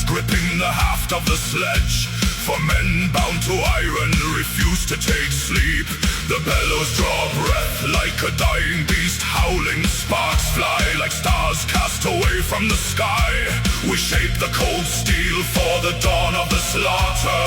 gripping the haft of the sledge. For men bound to iron refuse to take sleep. The bellows draw breath like a dying beast howling. Sparks fly like stars cast away from the sky. We shape the cold steel for the dawn of the slaughter,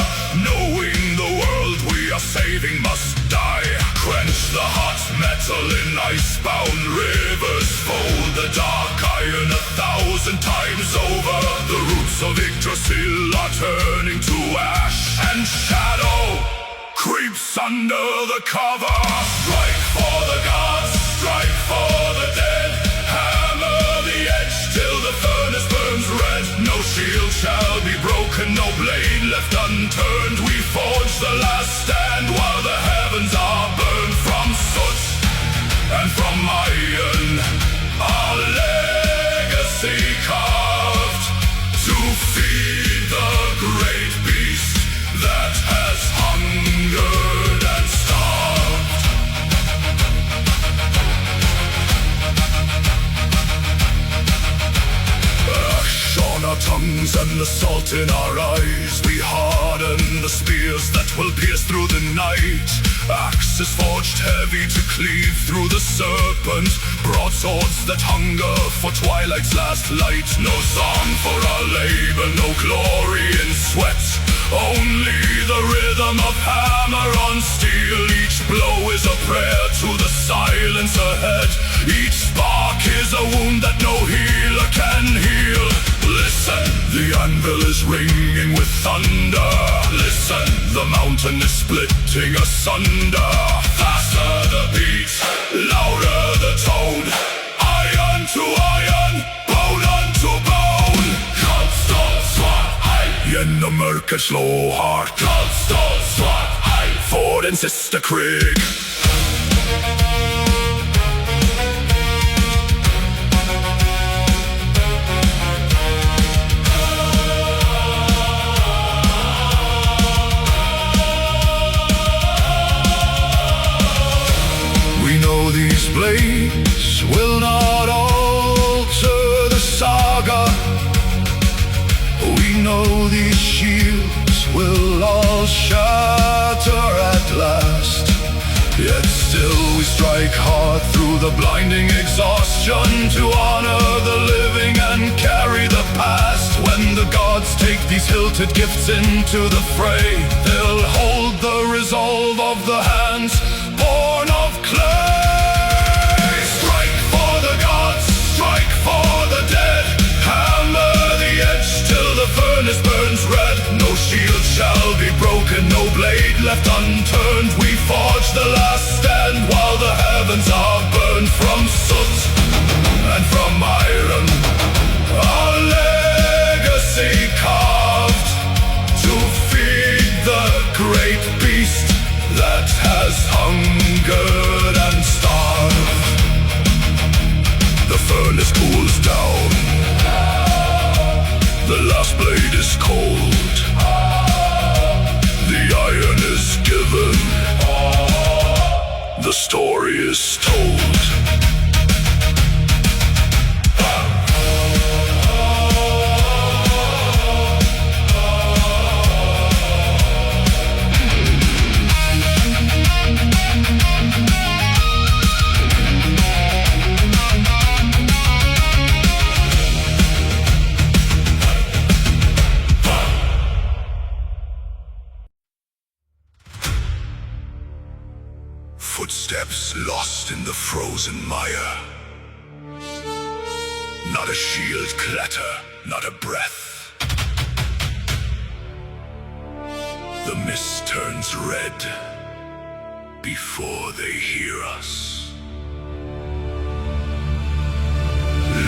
knowing the world we are saving must die. Quench the hot metal in icebound rivers. Fold the dark iron 1,000 times over. The roots of Yggdrasil are turning to ash, and shadow creeps under the cover. Strike for the gods, strike for the dead. Hammer the edge till the furnace burns red. No shield shall be broken, no blade left unturned. We forge the last stand while the heavens are burned. From soot and from iron, our legacy carved to feed the great beast that has hungered and starved. Ash on our tongues and the salt in our eyes, we harden the spears that will pierce through the night. Axes forged heavy to cleave through the serpent. Broadswords that hunger for twilight's last light. No song for our labor, no glory in sweat. Only the rhythm of hammer on steel. Each blow is a prayer to the silence ahead. Each spark is a wound that no healer can heal. Listen, the anvil is ringing with thunder. Listen, the mountain is splitting asunder. Faster the beat, louder the tone. Iron to iron, bone unto bone. Kallstad svart hej. Genom mörker slå hårt. Kallstad svart hej. För den sista krig. These blades will not alter the saga. We know these shields will all shatter at last. Yet still we strike hard through the blinding exhaustion to honor the living and carry the past. When the gods take these hilted gifts into the fray, they'll hold the resolve of the hands born of clay. Strike for the dead, hammer the edge till the furnace burns red. No shield shall be broken, no blade left unturned. We forge the last stand while the heavens are burned. From soot and from iron, our legacy carved to feed the great beast that has hungered and starved. The furnace cools down. The last blade is cold. The iron is given. The story is told. Footsteps lost in the frozen mire. Not a shield clatter, not a breath. The mist turns red before they hear us.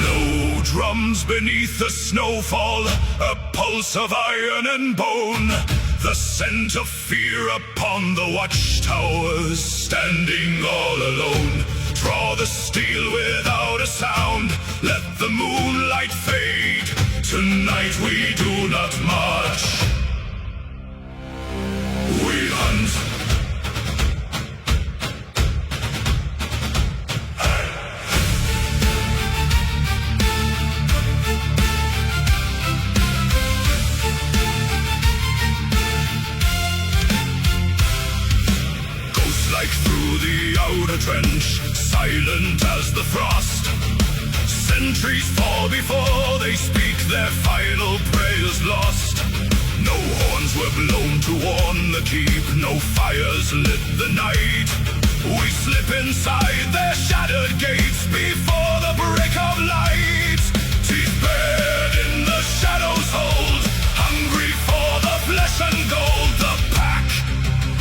Low drums beneath the snowfall, a pulse of iron and bone. The scent of fear upon the watchtowers, standing all alone. Draw the steel without a sound, let the moonlight fade. Tonight we do not march, we hunt. the frost. Sentries fall before they speak, their final prayers lost. No horns were blown to warn the keep, no fires lit the night. We slip inside their shattered gates before the break of light. Teeth bared in the shadows hold, hungry for the flesh and gold. The pack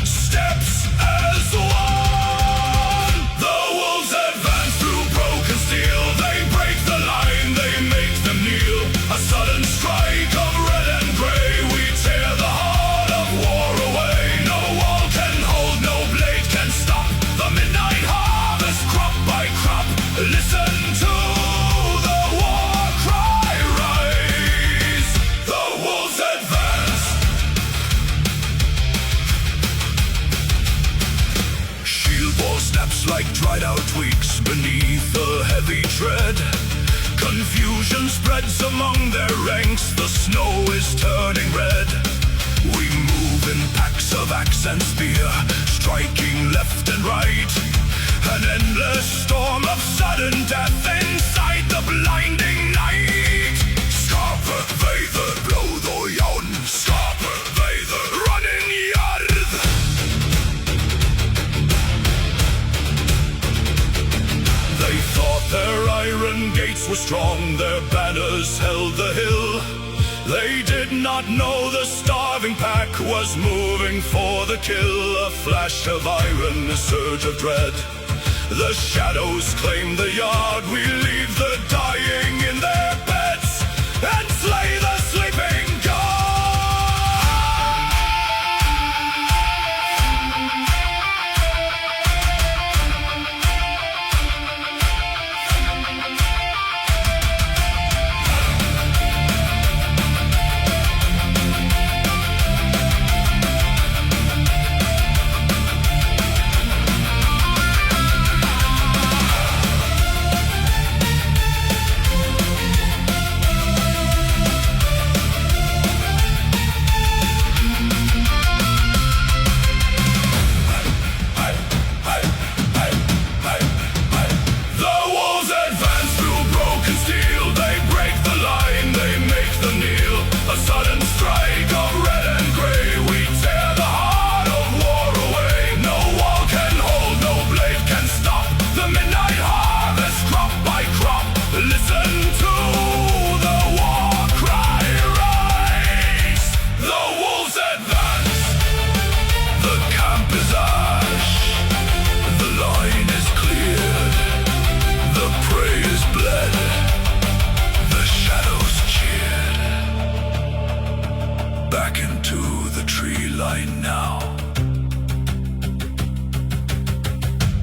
steps as one. The wolves advance through broken steel. They break the line, they make them kneel. A sudden strike of red and gray, we tear the heart of war away. No wall can hold, no blade can stop the midnight harvest, crop by crop. Listen to the war cry rise. The wolves advance. Shield ball snaps like dried out twigs beneath a heavy tread. Confusion spreads among their ranks, the snow is turning red. We move in packs of axe and spear, striking left and right. An endless storm of sudden death inside the blinding night. Skarper veður blóð og járn, skarper veður running jörð. They thought their iron gates were strong, their banners held the hill. They did not know the starving pack was moving for the kill. A flash of iron, a surge of dread. The shadows claim the yard. We leave the dying in their beds and slay the sleeping god.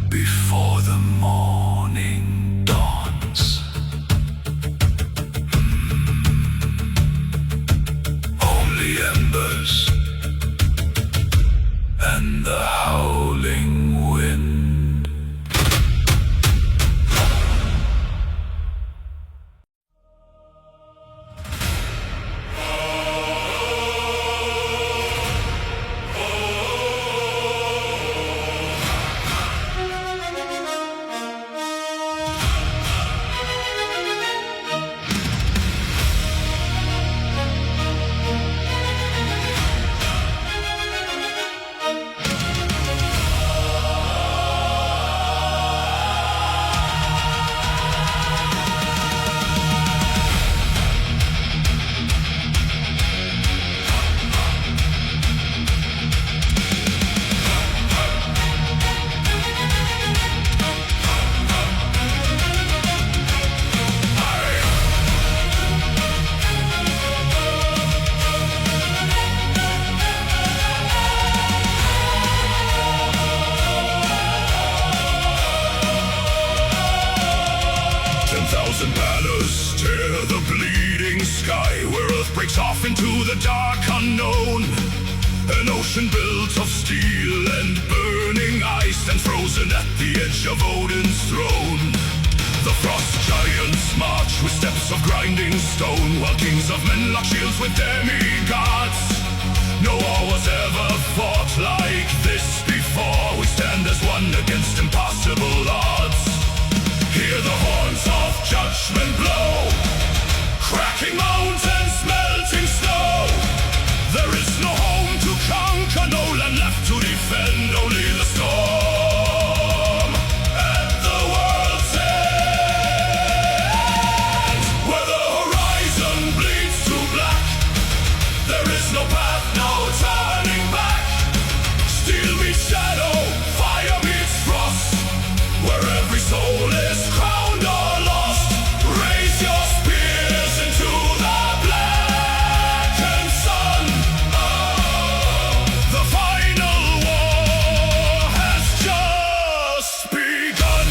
Before the morning dawns, only embers and the howling wind. And banners tear the bleeding sky, where earth breaks off into the dark unknown. An ocean built of steel and burning ice, and frozen at the edge of Odin's throne. The frost giants march with steps of grinding stone, while kings of men lock shields with demigods. No war was ever fought like this before. We stand as one against impossible odds. Hear the horns of judgment blow, cracking mountains, melting snow. There is no home to conquer, no land left to defend, only the storm at the world's end. Where the horizon bleeds to black, there is no path, no turning back. Steel meets shadow, fire meets frost. Where every soul is crowned or lost, raise your spears into the blackened sun. The final war has just begun.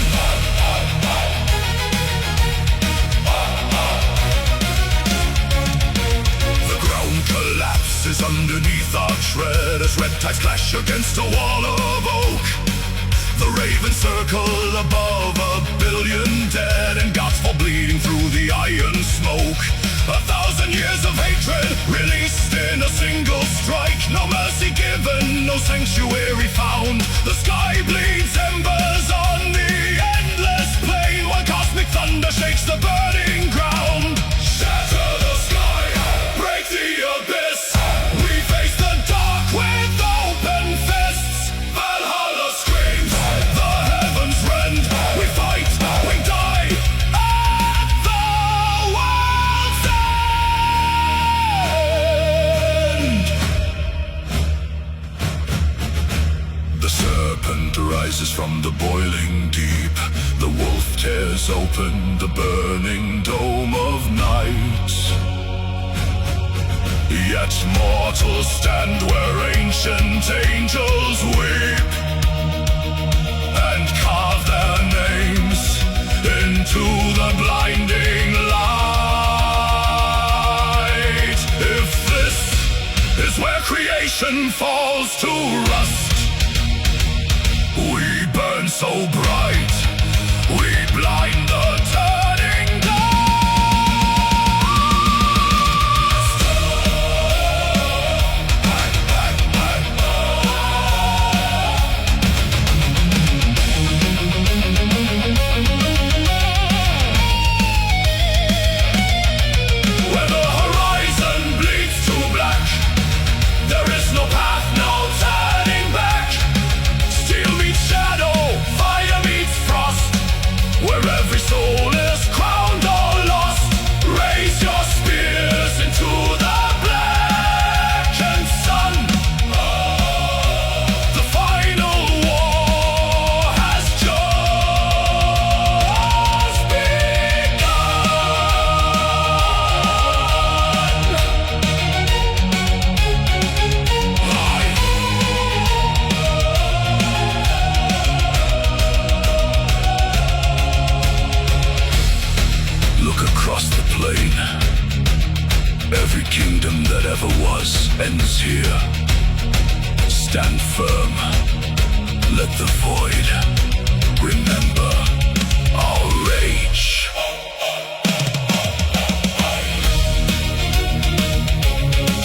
The ground collapses underneath our tread as red tides clash against a wall of oak. The ravens circle above 1 billion dead, and gods fall bleeding through the iron smoke. 1,000 years of hatred released in a single strike. No mercy given, no sanctuary found. The sky bleeds embers on the endless plain, while cosmic thunder shakes the burning ground. Shatter the sky, break the abyss. We face the dark with open fists. Valhalla screams, the heavens rend. We fight, we die at the world's end. The serpent rises from the boiling deep. The wolf tears open the burning dome of night. Yet mortals stand where ancient angels weep, and carve their names into the blinding light. If this is where creation falls to rust, we burn so bright, we blind the turning dust. Where the horizon bleeds to black, there is no path, no turning back. Steel meets shadow, fire meets frost. Where every soul is crowned or lost, raise your spears into the blackened sun. The final war has just begun. Look across the plain. Every kingdom that ever was ends here. Stand firm. Let the void remember our rage.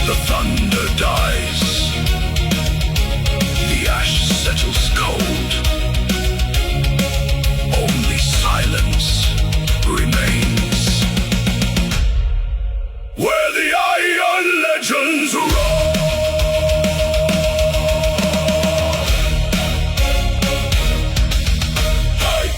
The thunder dies. The ash settles cold. Only silence remains. Where the iron legends roar. Hey.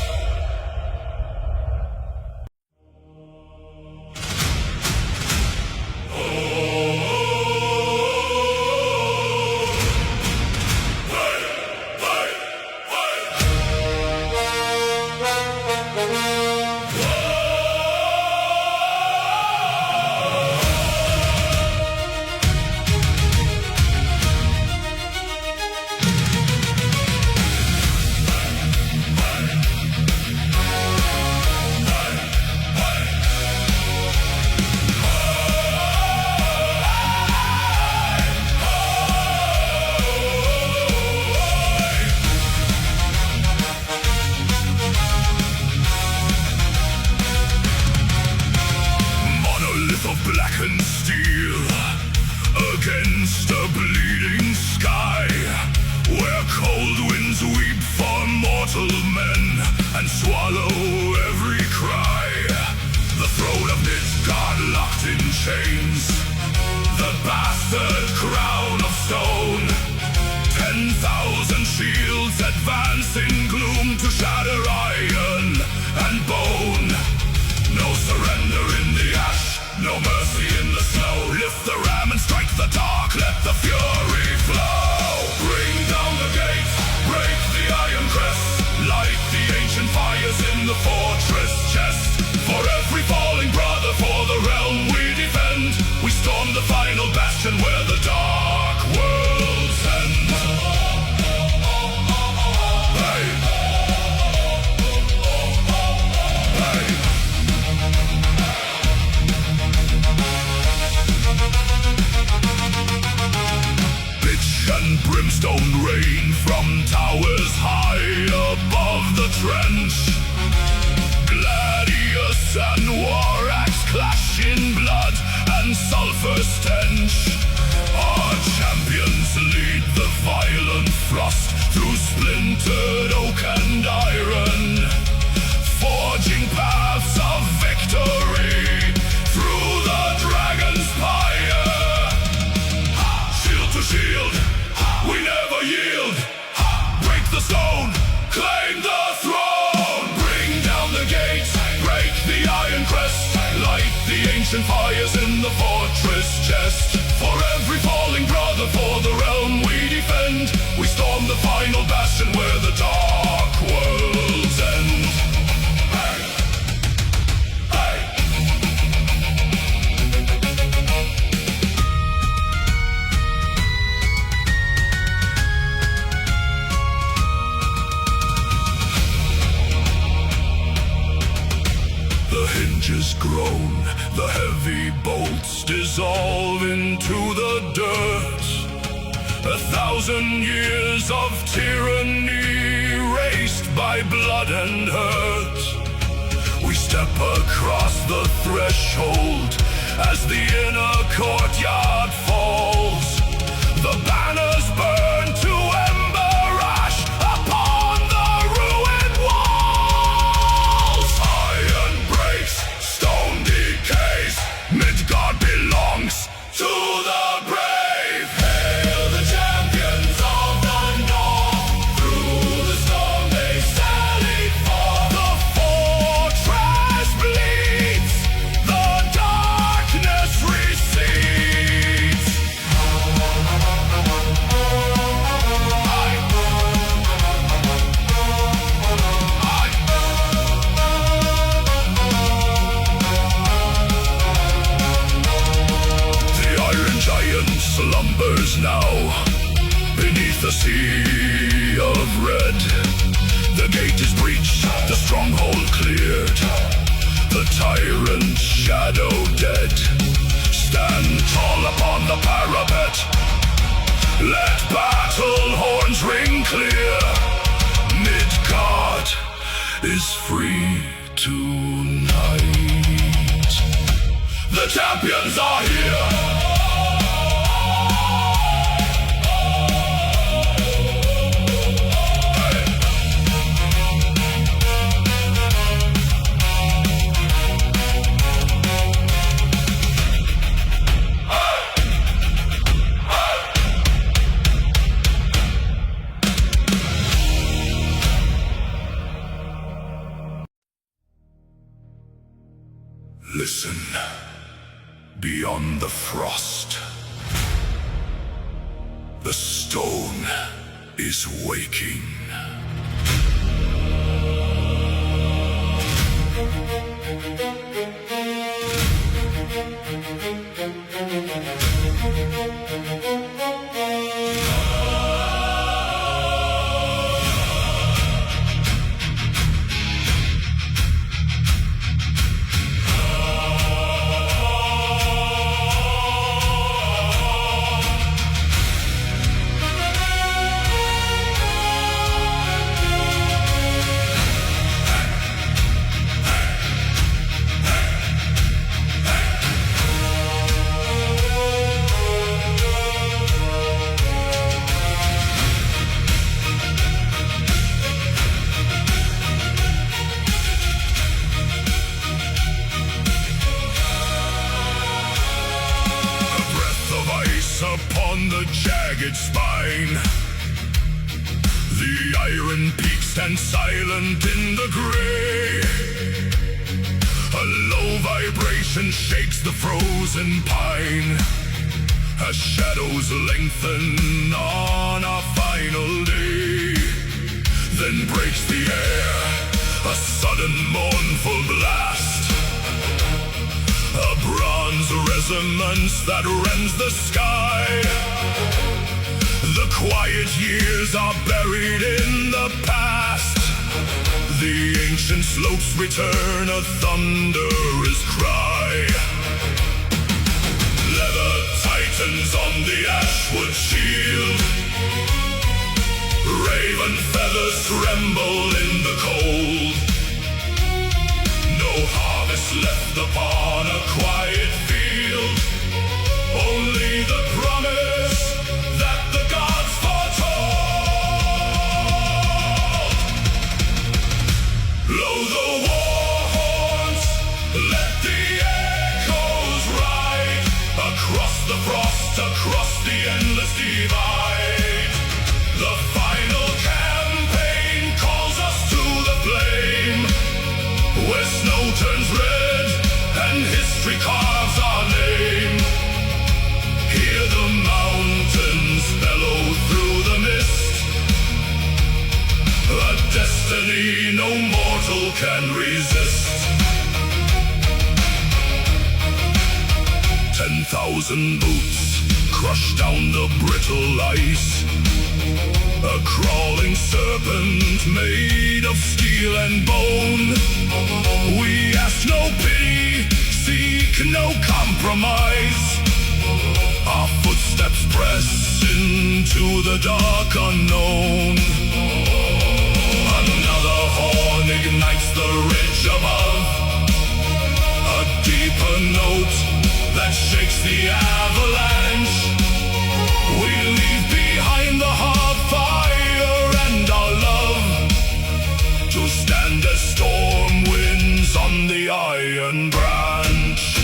mortal men and swallow every chains, the bastard crown of stone. 10,000 shields advance in gloom to shatter iron and bone. No surrender in the ash, no mercy in the snow. Lift the ram and strike the dark, let the fury flow. Bring down the gates, break the iron crest, light the ancient fires in the fortress chest. For every falling brother, for the realm we defend, we storm the final bastion where the dark worlds end. Hey. Hey. Pitch and brimstone rain from towers high above the trench. Gladius and war axe clash in blood and sulfur stench. Our champions lead the violent frost through splintered oak and iron, forging paths of victory through the dragon's pyre. Shield to shield, we never yield. Break the stone, claim the throne. Bring down the gates, break the iron crest, light the ancient fires in the fortress chest. For every falling brother, for the realm we defend, we storm the final bastion where the dark worlds end. Hey. Hey. The hinges groan, the heavy bolts dissolve into the dirt. 1,000 years of tyranny erased by blood and hurt. We step across the threshold as the inner courtyard falls. The banners burn to ember ash upon the ruined walls. Iron breaks, stone decays, Midgard belongs to the brave. Hail the champions of the north, through the storm they sallied forth. The fortress bleeds, the darkness recedes. The Iron Giant slumbers now beneath the sea of red. The gate is breached, the stronghold cleared, the tyrant's shadow dead. Stand tall upon the parapet, let battle horns ring clear. Midgard is free tonight. The champions are here. Listen, beyond the frost, the stone is waking. on the jagged spine. The iron peak stands silent in the gray. A low vibration shakes the frozen pine as shadows lengthen on our final day. Then breaks the air a sudden mournful blast, a bronze resonance that rends the sky. The quiet years are buried in the past. The ancient slopes return a thunderous cry. Leather tightens on the ashwood shield. Raven feathers tremble in the cold. No harvest left upon a quiet field. Only the promise that the gods foretold. Blow the war horns, let the echoes ride across the frost, across the endless divide. The final campaign calls us to the flame, where snow turns red and history carves our name. Hear the mountains bellow through the mist, a destiny no mortal can resist. 10,000 boots crush down the brittle ice, a crawling serpent made of steel and bone. We ask no pity, seek no compromise. Our footsteps press into the dark unknown. Another horn ignites the ridge above, a deeper note that shakes the avalanche. We leave behind the heart fire and our love, to stand as storm winds on the iron branch.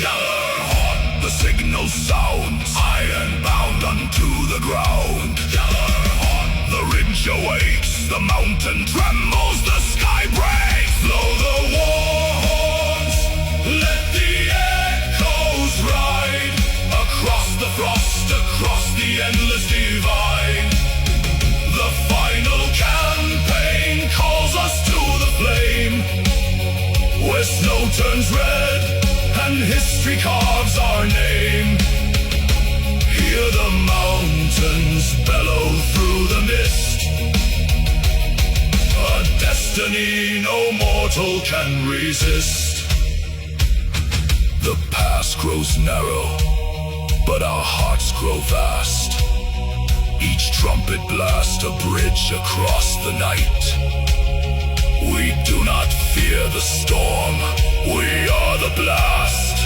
Gather hot, the signal sounds, iron bound unto the ground. Gather hot, the ridge awakes, the mountain trembles, the sky breaks. Blow the war horns, let the echoes ride across the frost, across the endless divide. The final campaign calls us to the flame, where snow turns red and history carves our name. Hear the mountains bellow through the mist, a destiny no mortal can resist. The past grows narrow, but our hearts grow vast. Each trumpet blast a bridge across the night. We do not fear the storm, we are the blast.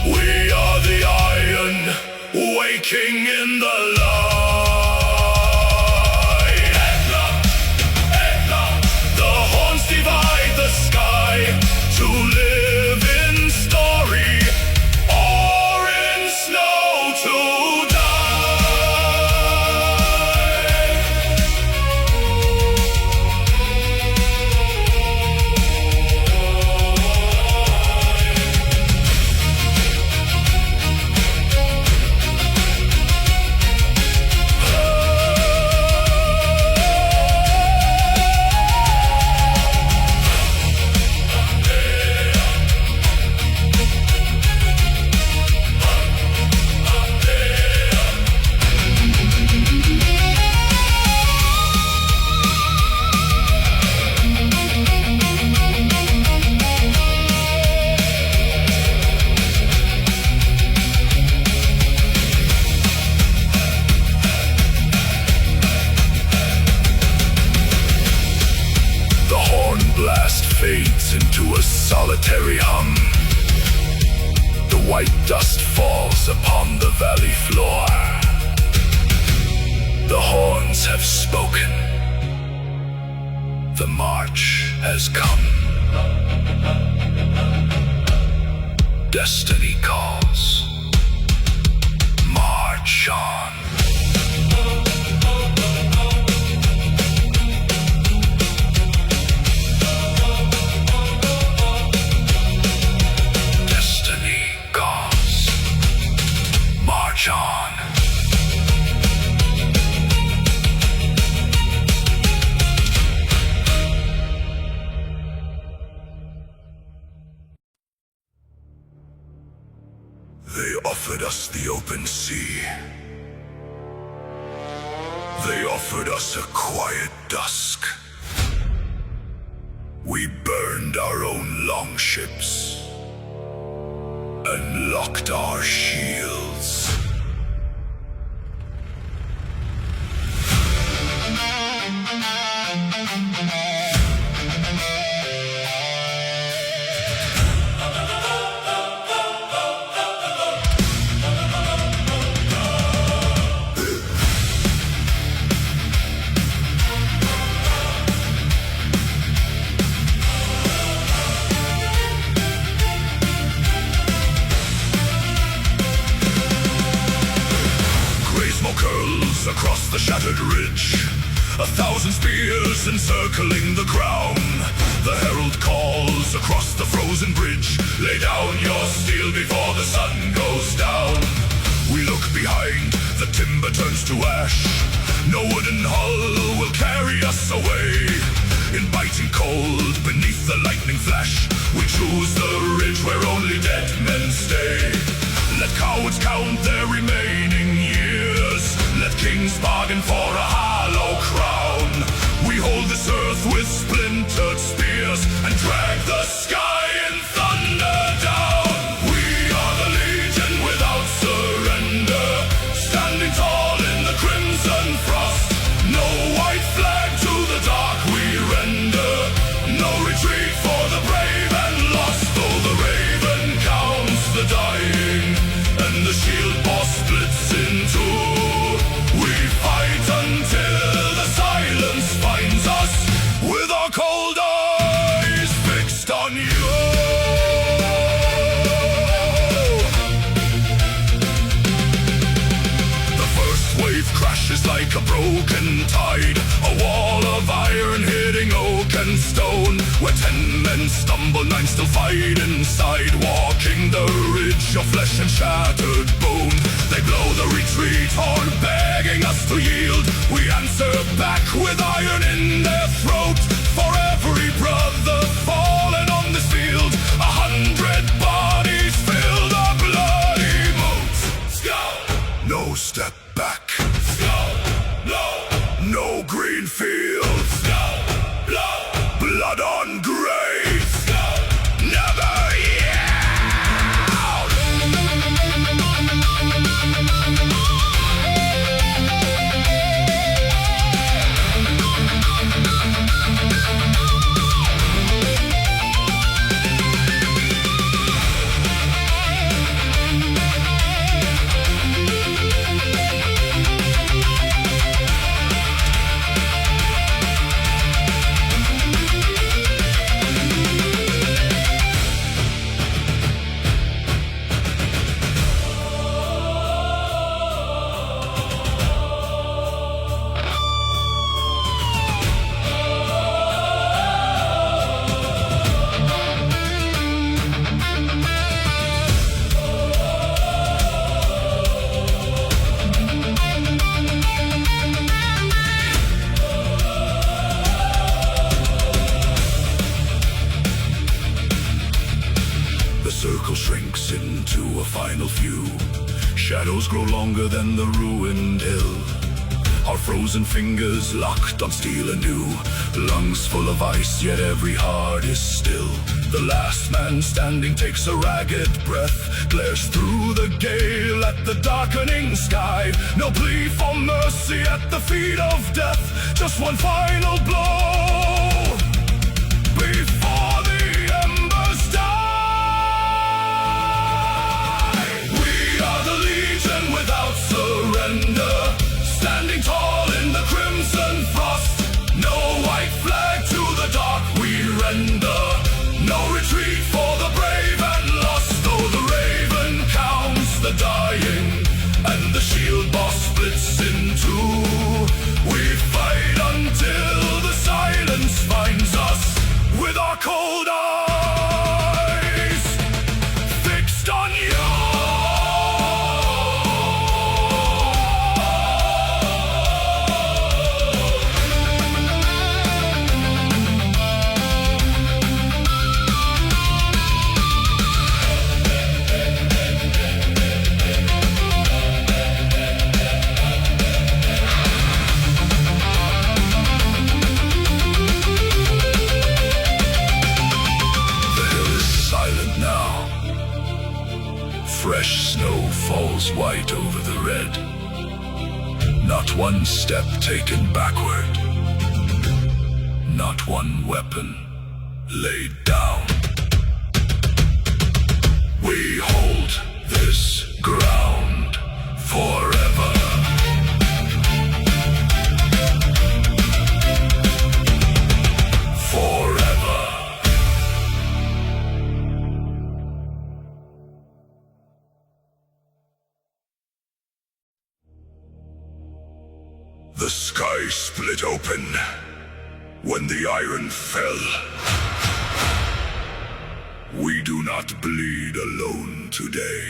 We are the iron, waking in the light. Ekla, Ekla, the horns divide the sky, to live in story or in snow to die. Blast fades into a solitary hum. The white dust falls upon the valley floor. The horns have spoken. The march has come. Destiny calls. March. march on. Destiny gods, march on. They offered us the open sea. They offered us a quiet dusk. We burned our own longships and locked our shields. Curls across the shattered ridge, 1,000 spears encircling the crown. The herald calls across the frozen bridge, lay down your steel before the sun goes down. We look behind, the timber turns to ash. No wooden hull will carry us away. In biting cold, beneath the lightning flash, we choose the ridge where only dead men stay. Let cowards count their remaining years. Let kings bargain for a hollow crown. We hold this earth with splintered spears and drag the sky in thunder down. We are the legion without surrender, standing tall in the crimson frost. No white flag to the dark we render, no retreat for the brave and lost. Though the raven counts the dying and the shield boss splits in two, we fight until the silence finds us, with our cold eyes fixed on you. The first wave crashes like a broken tide, a wall of iron hitting oak and stone. Where 10 men stumble, 9 still fight inside, walking the ridge of flesh and shattered bone. They blow the retreat horn, begging us to yield. We answer back with iron in their throat. For every brother fallen on this field, 100 bodies fill the bloody moat. Skull, no step back. Skull, no green field. Skull, blood on grave. Skull, never yield. Circle shrinks into a final few. Shadows grow longer than the ruined hill. Our frozen fingers locked on steel anew. Lungs full of ice, yet every heart is still. The last man standing takes a ragged breath, glares through the gale at the darkening sky. No plea for mercy at the feet of death, just one final blow before the embers die. We are the legion without surrender, standing tall in the crimson frost. No white flag to the dark we render, no retreat for the brave and lost. Though the raven counts the dying and the shield Not one step taken backward. Not one weapon laid down. We hold this ground forever. Forever. The sky split open when the iron fell. We do not bleed alone today.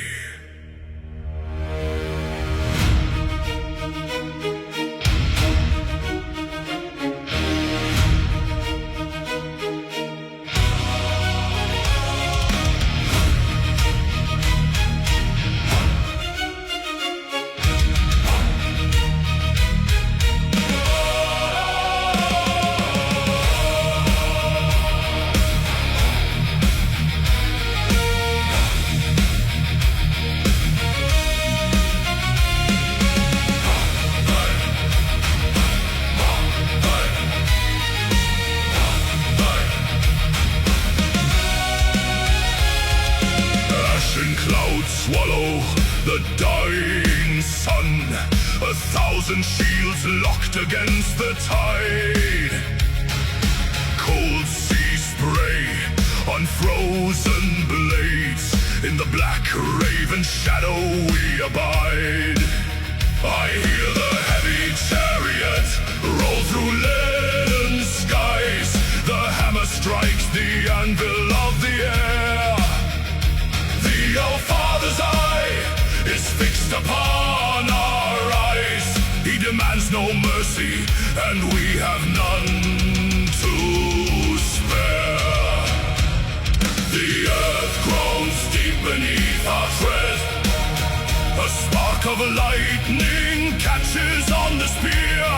Swallow the dying sun. 1,000 shields locked against the tide. Cold sea spray on frozen blades. In the black raven shadow we abide. I hear the heavy chariot roll through leaden skies. The hammer strikes the anvil of the air. The All-Father's eye is fixed upon our eyes. He demands no mercy, and we have none to spare. The earth groans deep beneath our tread. A spark of lightning catches on the spear.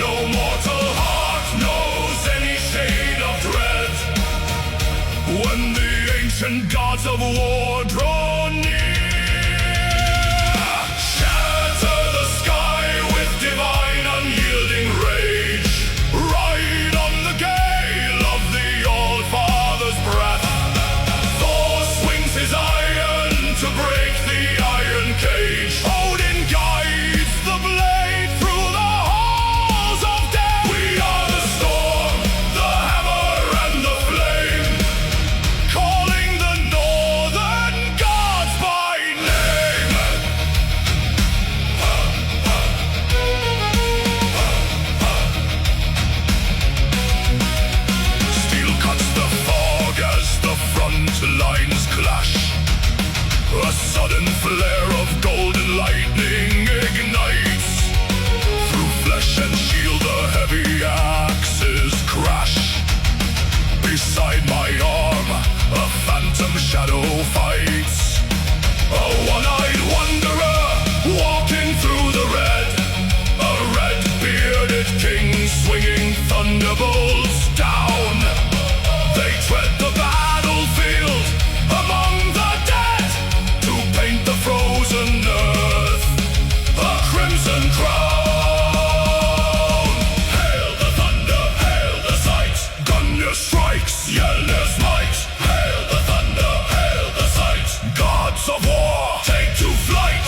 No mortal heart knows any shade of dread. When the ancient gods of war draw near, shatter the sky with divine unyielding rage. Ride on the gale of the All-Father's breath. Thor swings his iron to break the iron cage. Odin guides the blade through the halls of death. We are the storm, the hammer and the flame, calling the northern gods by name. Steel cuts the fog as the front lines clash. A sudden flare of golden lightning ignites. Through flesh and shield the heavy axes crash. Beside my arm, a phantom shadow fights. A one-eyed wanderer walking through the red. A red-bearded king swinging thunderbolts down. They tread the battlefield among the dead to paint the frozen earth a crimson crown. Hail the thunder, hail the sight. Gunner strikes, Yelner's might. Hail the thunder, hail the sight. Gods of war, take to flight.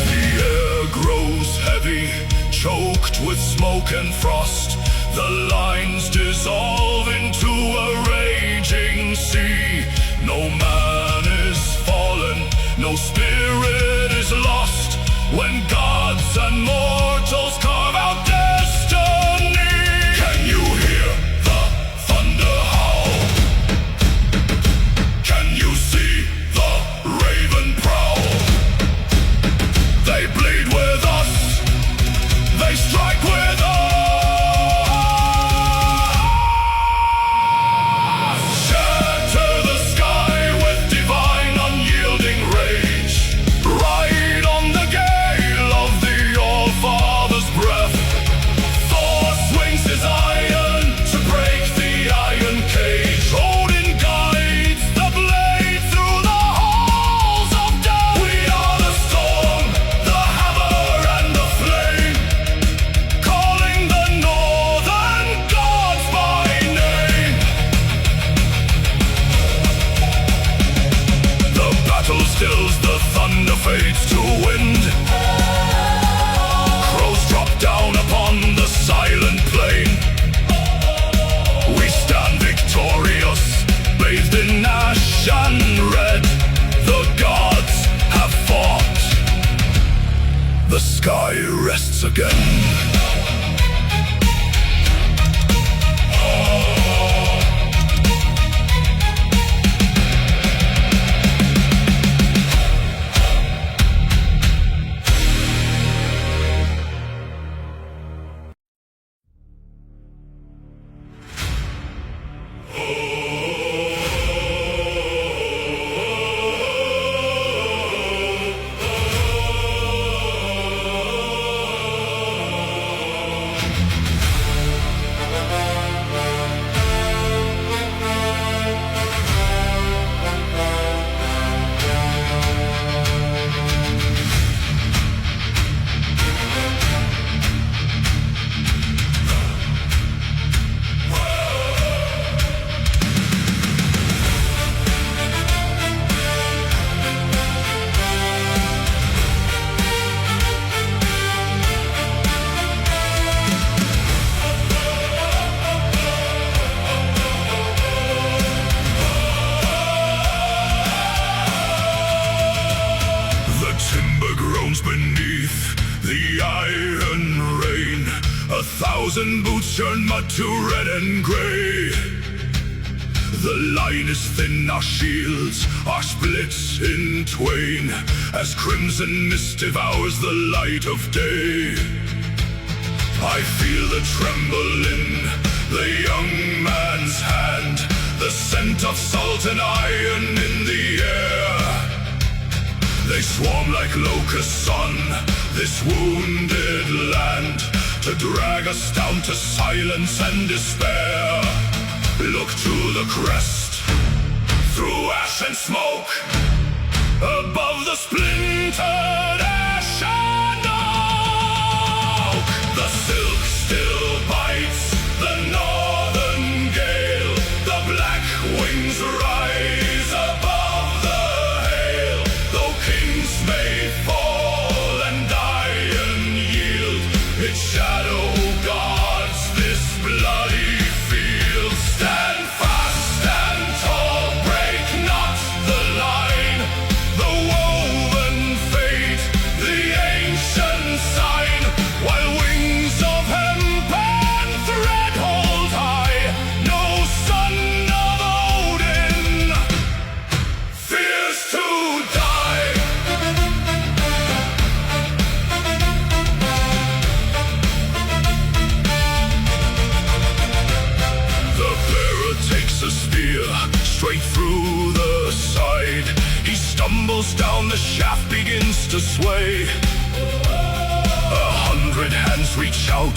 The air grows heavy, choked with smoke and frost. The lines dissolve into a raging sea. No man is fallen, no spirit is lost. When gods and mortals carve out destiny. Can you hear the thunder howl? Can you see the raven prowl? They bleed with us, they strike with us. eye rests again. Beneath the iron rain, 1,000 boots turn mud to red and gray. The line is thin, our shields are split in twain, as crimson mist devours the light of day. I feel the tremble in the young man's hand, the scent of salt and iron in the air. They swarm like locusts on this wounded land, to drag us down to silence and despair. Look to the crest, through ash and smoke, above the splintered ash and oak. The silk still bites the northern gale, the black wings rise above the hail. Though kings may fall and iron yield, its shadow guards this bloody field. Stand fast, stand tall, break not the line, the woven fate, the ancient sign. While wings of hemp and thread hold high, no son of Odin fears to die. The bearer takes a spear straight through the side. He stumbles down, the shaft begins to sway. 100 hands reach out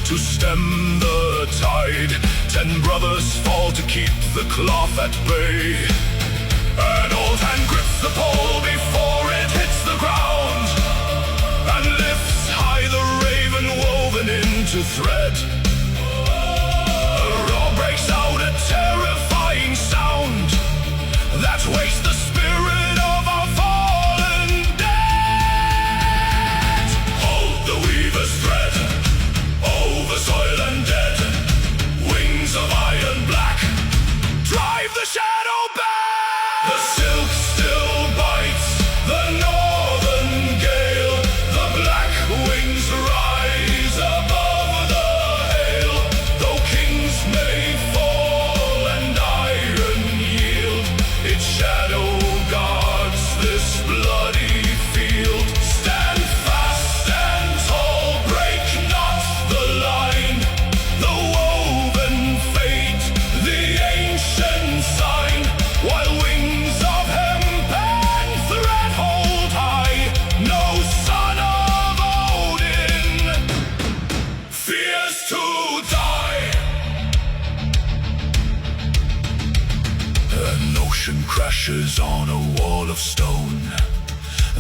to stem the tide. 10 brothers fall to keep the cloth at bay. An old hand grips the pole before it hits the ground, and lifts high the raven woven into thread. A roar breaks out, a terrifying sound that wakes the spirit of our fallen dead. Hold the weaver's thread over soil and dead. Wings of iron black drive the shadow back. The silk still bites the northern gale, the black wings rise above the hail. Though kings may fall and iron yield, its shadow guards this bloody field. Stand fast, stand tall, break not the line, the woven fate, the ancient sign. While wings of hemp and thread hold high, no son of Odin fears to die. An ocean crashes on a wall of stone.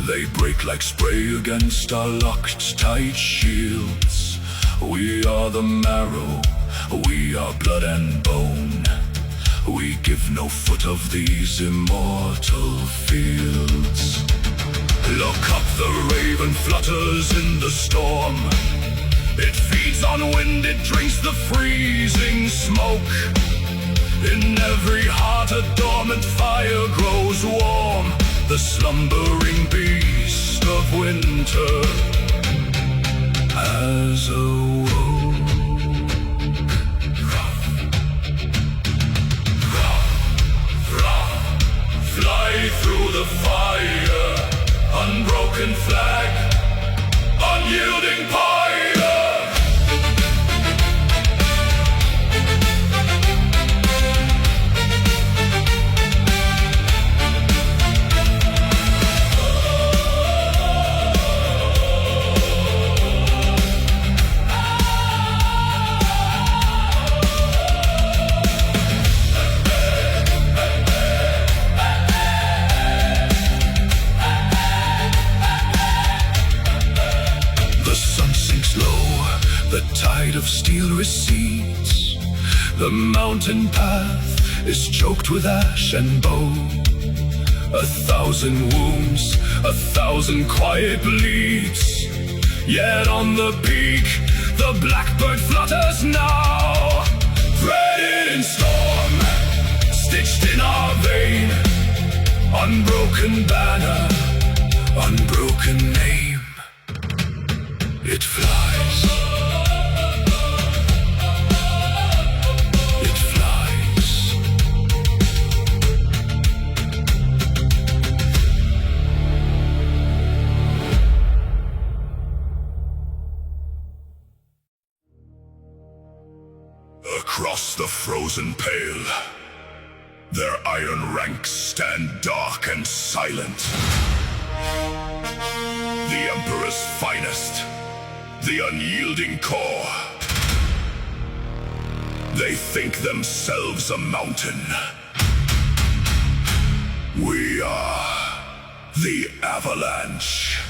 They break like spray against our locked tight shields. We are the marrow, we are blood and bone. We give no foot of these immortal fields. Look up, the raven flutters in the storm. It feeds on wind, it drinks the freezing smoke. In every heart a dormant fire grows warm, the slumbering beast of winter. has awoke. Fly through the fire, unbroken flag, unyielding pyre. The tide of steel recedes. The mountain path is choked with ash and bone. 1,000 wounds, 1,000 quiet bleeds. Yet on the peak, the blackbird flutters now. Threaded in storm, stitched in our vein. Unbroken banner, unbroken name. It flies. Across the frozen pale, their iron ranks stand dark and silent. The Emperor's finest, the unyielding core. They think themselves a mountain. We are the Avalanche.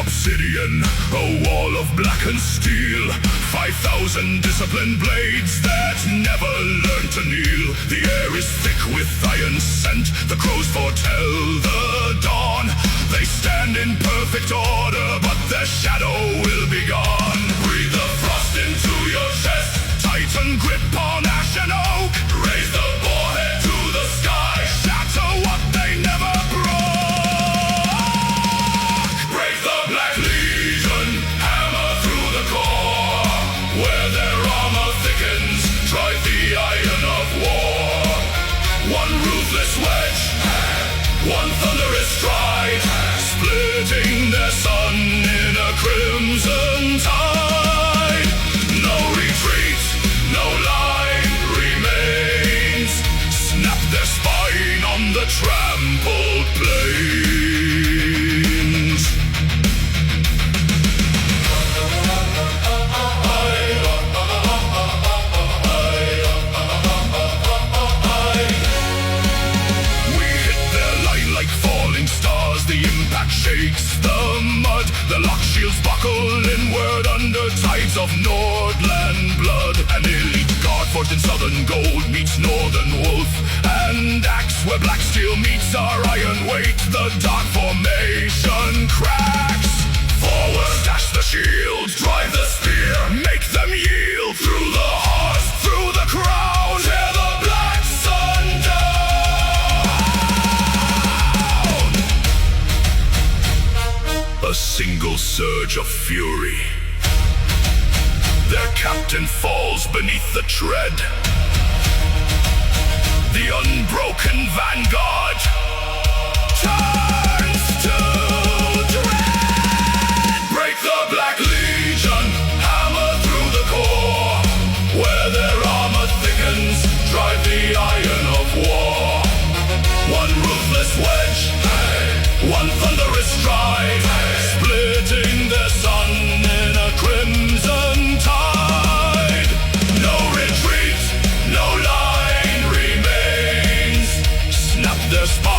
Obsidian, a wall of blackened steel. 5,000 disciplined blades that never learn to kneel. The air is thick with iron scent. The crows foretell the dawn. They stand in perfect order, but their shadow will be gone. Breathe the frost into your chest. Tighten grip on ash and oak. Raise the boarhead to the sky. Shatter what they never broke. Where their armor thickens, drive the iron of war. One ruthless wedge, one thunderous stride, splitting their sun in a crimson tide. No retreat, no line remains. Snap their spine on the trampled plains. Shakes the mud, the lock shields buckle inward under tides of Nordland blood. An elite guard forged in southern gold meets northern wolf and axe, where black steel meets our iron weight. The dark formation cracks. Forward dash the shield, drive the spear, make them yield. Through the heart, through the crown, tear the black sun down. A single surge of fury. Their captain falls beneath the tread. The unbroken vanguard turns to dread. Break the Black Legion, hammer through the core. Where their armor thickens, drive the iron of war. One ruthless wedge, one thunderous stride, splitting the sun in a crimson tide. No retreat, no line remains. Snap their spine.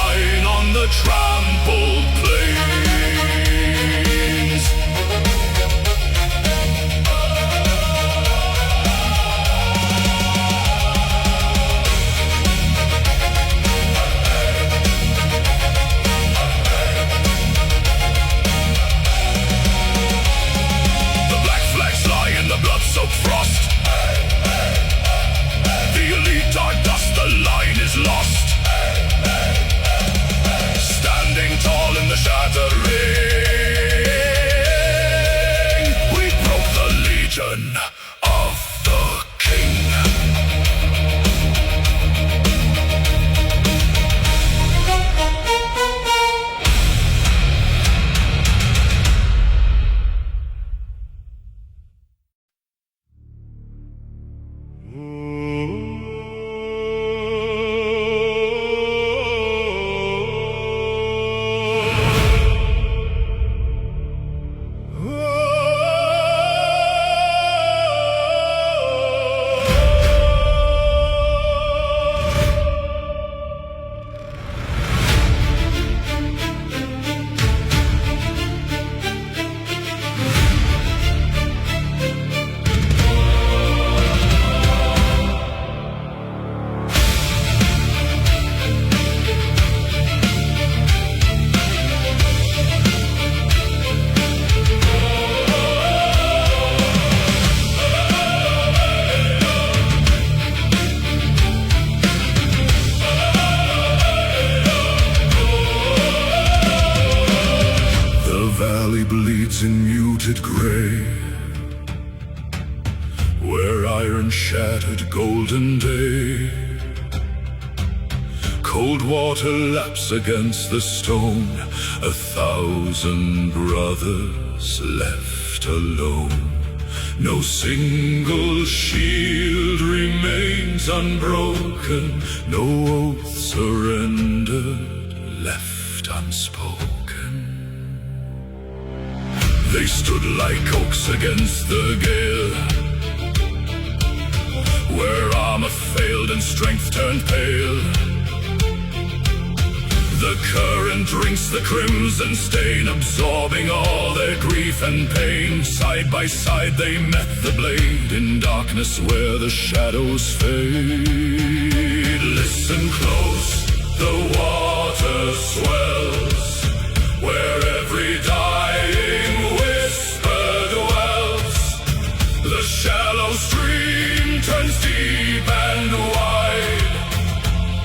fades in muted gray, where iron shattered golden day. Cold water laps against the stone, 1,000 brothers left alone. No single shield remains unbroken, no oath surrendered, left unspoken. They stood like oaks against the gale, where armor failed and strength turned pale. The current drinks the crimson stain, absorbing all their grief and pain. Side by side they met the blade, in darkness where the shadows fade. Listen close, the water swells, where every dying whisper dwells. The shallow stream turns deep and wide,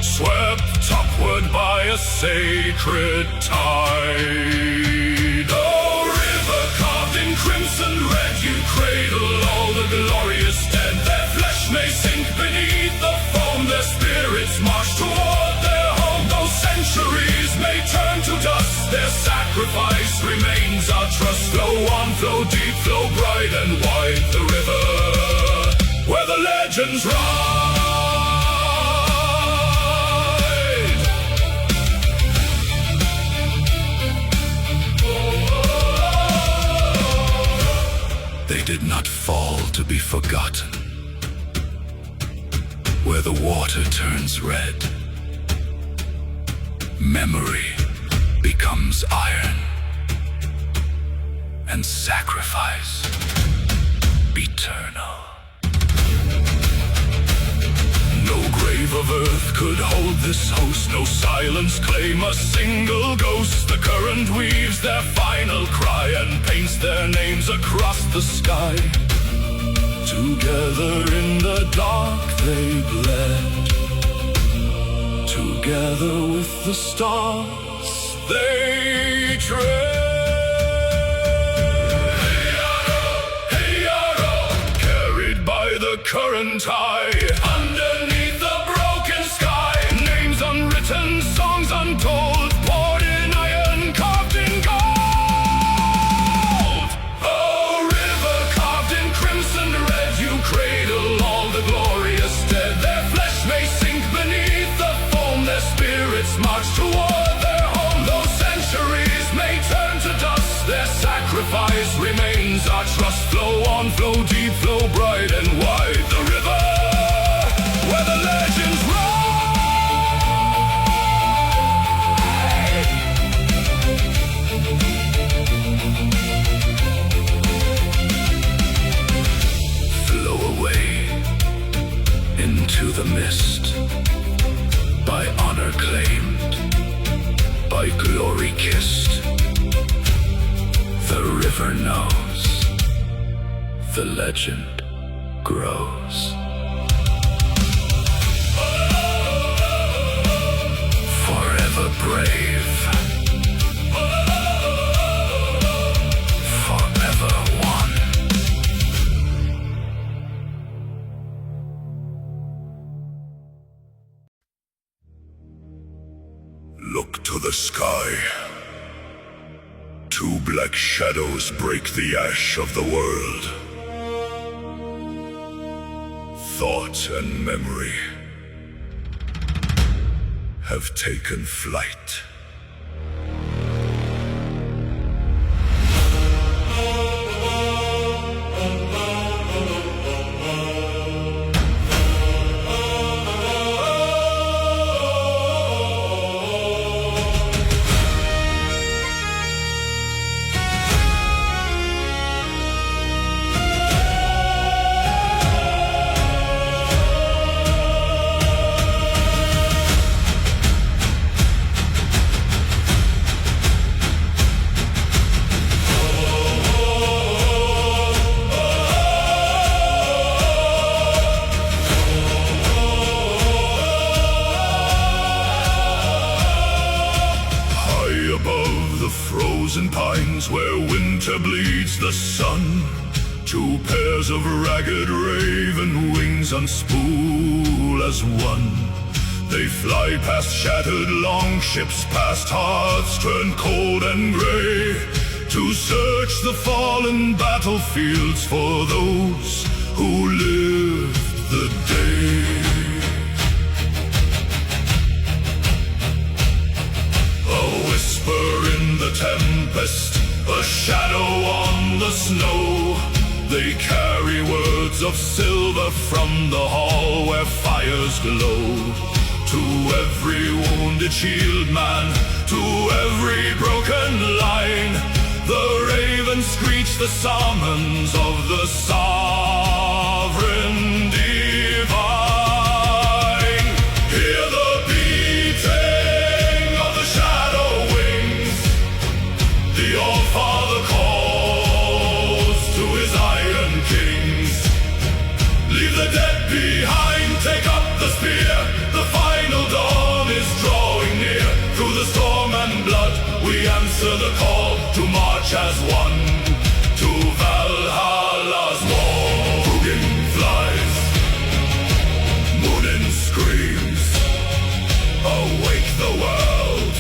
swept upward by a sacred tide. Oh, river carved in crimson red, you cradle all the glorious dead. Their flesh may sink beneath the foam, their spirits march toward their home. Those centuries may turn to dust, their sacrifice remains our trust. Flow on, flow deep, flow bright and wide, the river where the legends rise. They did not fall to be forgotten, where the water turns red, memory becomes iron, and sacrifice eternal. No grave of earth could hold this host, no silence claim a single ghost. The current weaves their final cry and paints their names across the sky. Together in the dark they bled, together with the stars they tread. Carried by the current high, underneath the broken sky. Names unwritten, songs untold, poured in iron, carved in gold. Oh, river carved in crimson red, you cradle all the glorious dead. Their flesh may sink beneath the foam, their spirits march toward their home. Those centuries may turn to dust, their sacrifice remains our trust. Flow on, flow deep, flow bright and wide, the river where the legends ride. Flow away into the mist, by honor claimed, by glory kissed. The river knows, the legend grows. Forever brave, forever one. Look to the sky. Two black shadows break the ash of the world. Thought and memory have taken flight. frozen pines where winter bleeds the sun. Two pairs of ragged raven wings unspool as one. They fly past shattered longships, past hearts turned cold and gray, to search the fallen battlefields for those who lived the day. A whisper in the tempest, a shadow on the snow. They carry words of silver from the hall where fires glow. To every wounded shield man, to every broken line, the ravens screech the summons of the sovereign divine. Hear the beating of the shadow wings. The All-Father calls to his iron kings. Leave the dead behind, take up the spear. The final dawn is drawing near. Through the storm and blood we answer the call to march as one to Valhalla's wall. Hugin flies, Munin screams, awake the world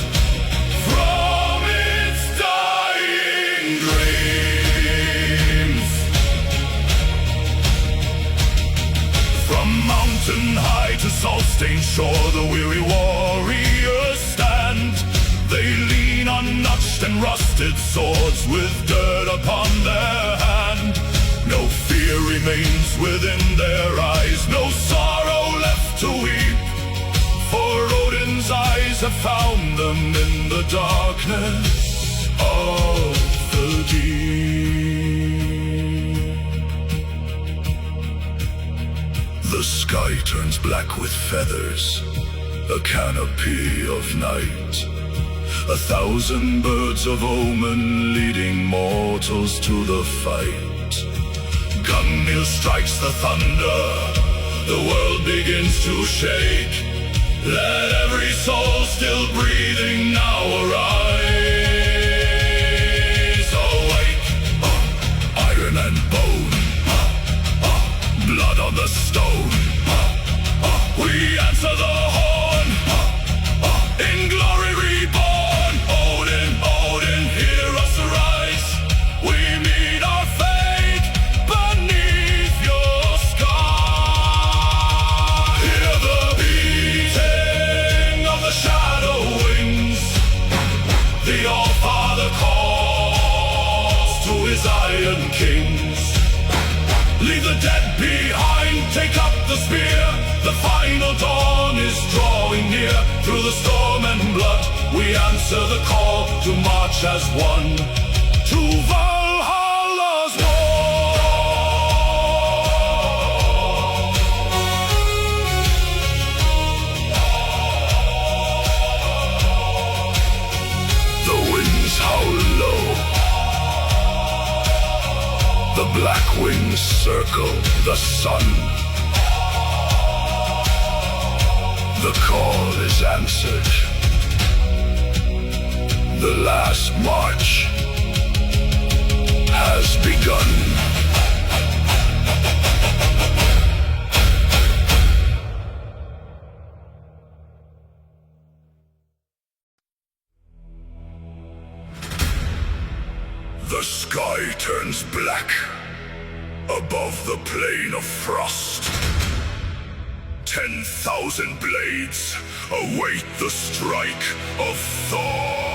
from its dying dreams. From mountain high to salt-stained shore, the weary warriors stand. They lean on notched and rusted swords with dirt upon their hand. No fear remains within their eyes, no sorrow left to weep, for Odin's eyes have found them in the darkness of the deep. The sky turns black with feathers, a canopy of night. 1,000 birds of omen leading mortals to the fight. Gungnir strikes the thunder, the world begins to shake. Let every soul still breathing now arise. Awake, iron and bone, blood on the stone. We answer the horn, in glory reborn. Odin, Odin, hear us arise. We meet our fate beneath your sky. Hear the beating of the shadow wings. The All-Father calls to his iron kings. Leave the dead behind, take up the spear. The final dawn is drawing near. Through the storm and blood we answer the call to march as one to Valhalla's wall. The winds howl low, the black wings circle the sun. The call is answered. The last march has begun. The sky turns black above the plain of frost. 10,000 blades await the strike of Thor.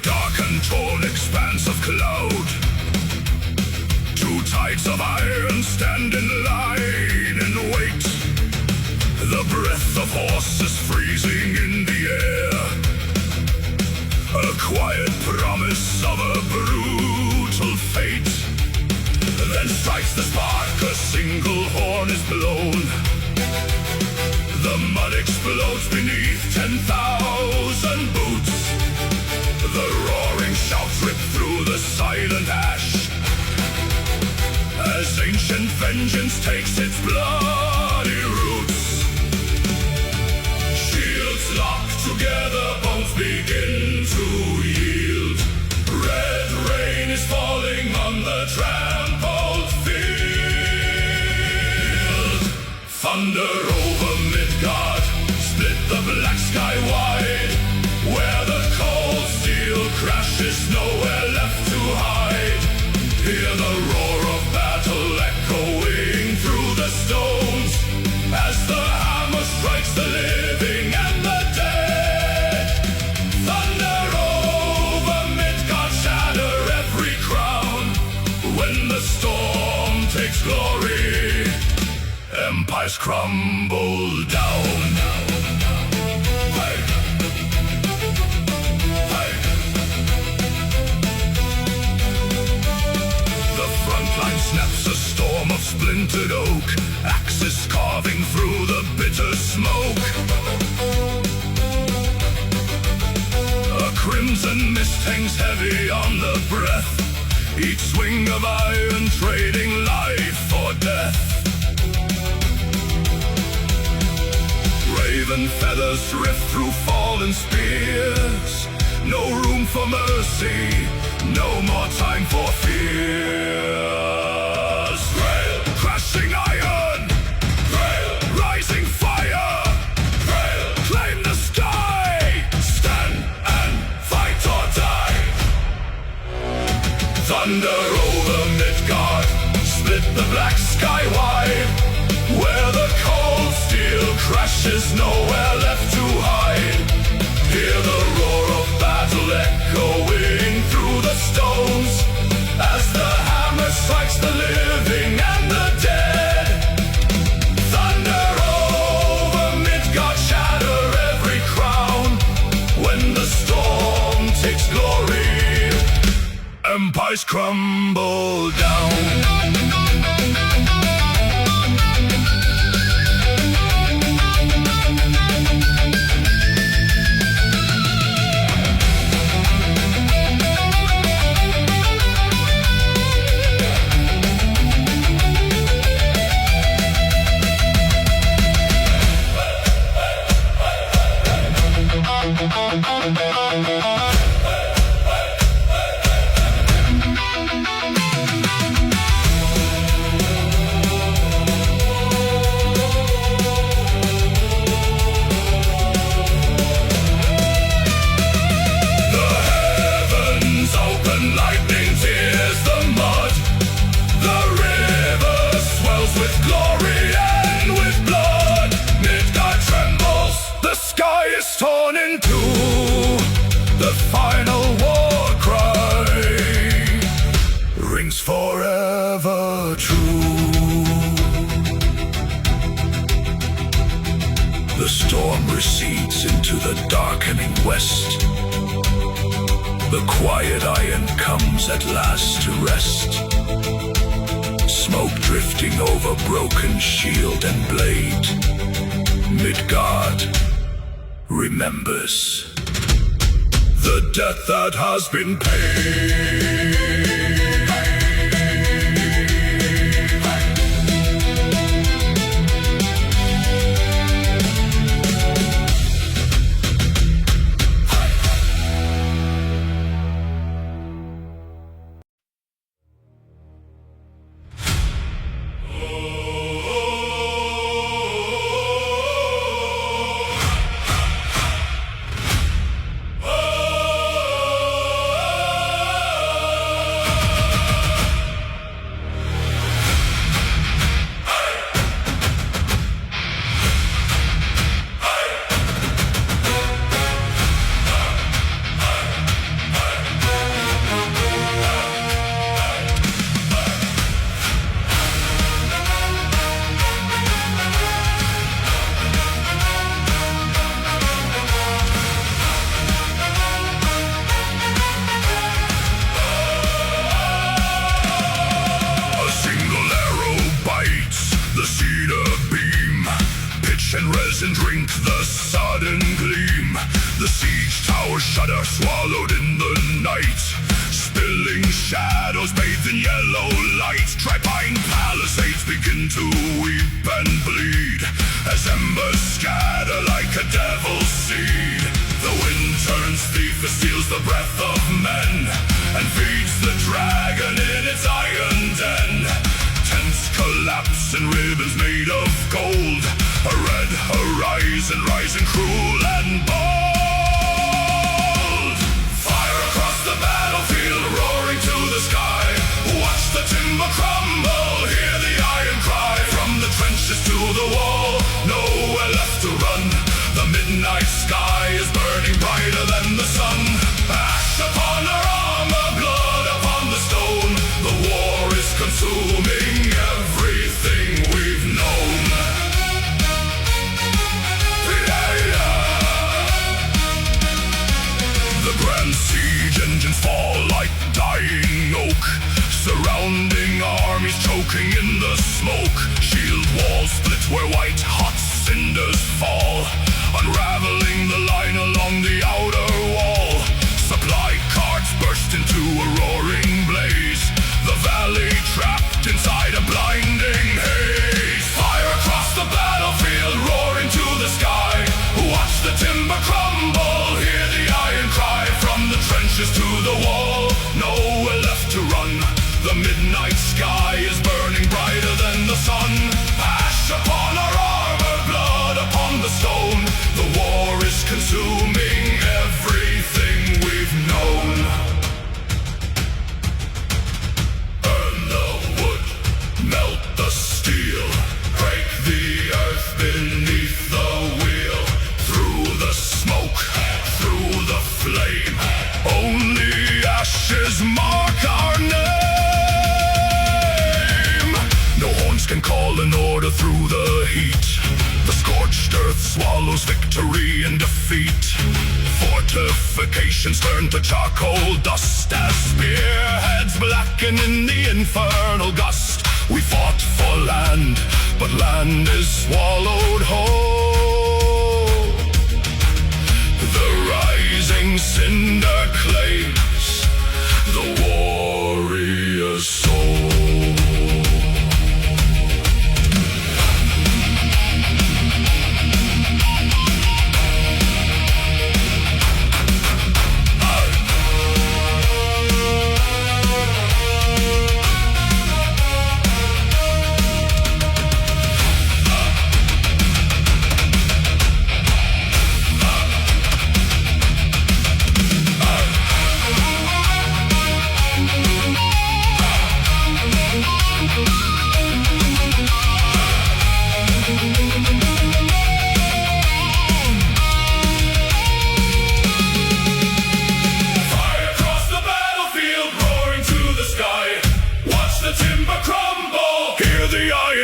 dark and torn expanse of cloud. Two tides of iron stand in line and wait. The breath of horses freezing in the air. A quiet promise of a brutal fate. Then strikes the spark, a single horn is blown. The mud explodes beneath 10,000 boots. The roaring shouts rip through the silent ash, as ancient vengeance takes its bloody roots. Shields lock together, bones begin to yield. Red rain is falling on the trampled field. Thunder over Midgard, split the black sky wide. Where the cold steel crashes, nowhere left to hide. Hear the roar of battle echoing through the stones, as the hammer strikes the living and the dead. Thunder over Midgard, shatter every crown. When the storm takes glory, empires crumble down. Snaps a storm of splintered oak, axes carving through the bitter smoke. A crimson mist hangs heavy on the breath, each swing of iron trading life for death. Raven feathers rift through fallen spears. No room for mercy, no more time for fears. Grail, crashing iron. Grail, rising fire. Grail, claim the sky. Stand and fight or die. Thunder over Midgard, split the black sky wide. Where the cold steel crashes, nowhere left to hide. Hear the roar of battle echoing through the stones, as the hammer strikes the living and the dead. Thunder over Midgard, shatter every crown. When the storm takes glory, empires crumble down. Torn in two, the final war cry rings forever true. The storm recedes into the darkening west. The quiet iron comes at last to rest. Smoke drifting over broken shield and blade. Midgard remembers the debt that has been paid. shudder swallowed in the night. Spilling shadows bathed in yellow light. Tripine palisades begin to weep and bleed as embers scatter like a devil's seed. The wind turns thief, it steals the breath of men and feeds the dragon in its iron den. Tents collapse in ribbons made of gold. A red horizon rising cruel and bold. Fire across the battlefield, roaring to the sky. Watch the timber crumble, hear the iron cry. From the trenches to the wall, nowhere left to run. The midnight sky is burning brighter than the sun. Ash upon our armor, blood upon the stone. The war is consuming everything we've known. The grand siege engines fall like dying oak, surrounding armies choking in the smoke. Shield walls split where white hot cinders fall, unraveling the line along the outer wall. Supply carts burst into a roaring blaze, the valley trapped inside a blinding haze. Fire across the battlefield, roaring to the sky. Watch the timber crumble, hear the iron cry. From the trenches to the wall, nowhere left to run. The midnight sky is burning brighter than the sun. Ash upon our armor, blood upon the stone. The war is consuming everything we've known. Burn the wood, melt the steel, break the earth beneath the wheel. Through the smoke, through the flame, only ashes mark our name. No horns can call an order through the heat. The scorched earth swallows victory and defeat. Fortifications turn to charcoal dust as spearheads blacken in the infernal gust. We fought for land, but land is swallowed whole. The rising cinder claims the warrior's soul.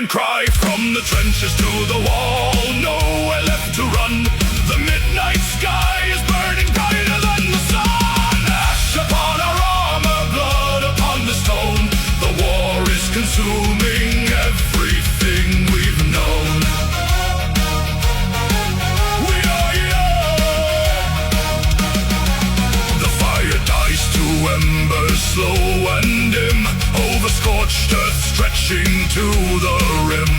Cry from the trenches to the wall, nowhere left to run. The midnight sky is burning brighter than the sun. Ash upon our armor, blood upon the stone. The war is consuming everything we've known. We are young. The fire dies to embers slow and dim, over scorched earth stretching to the rim.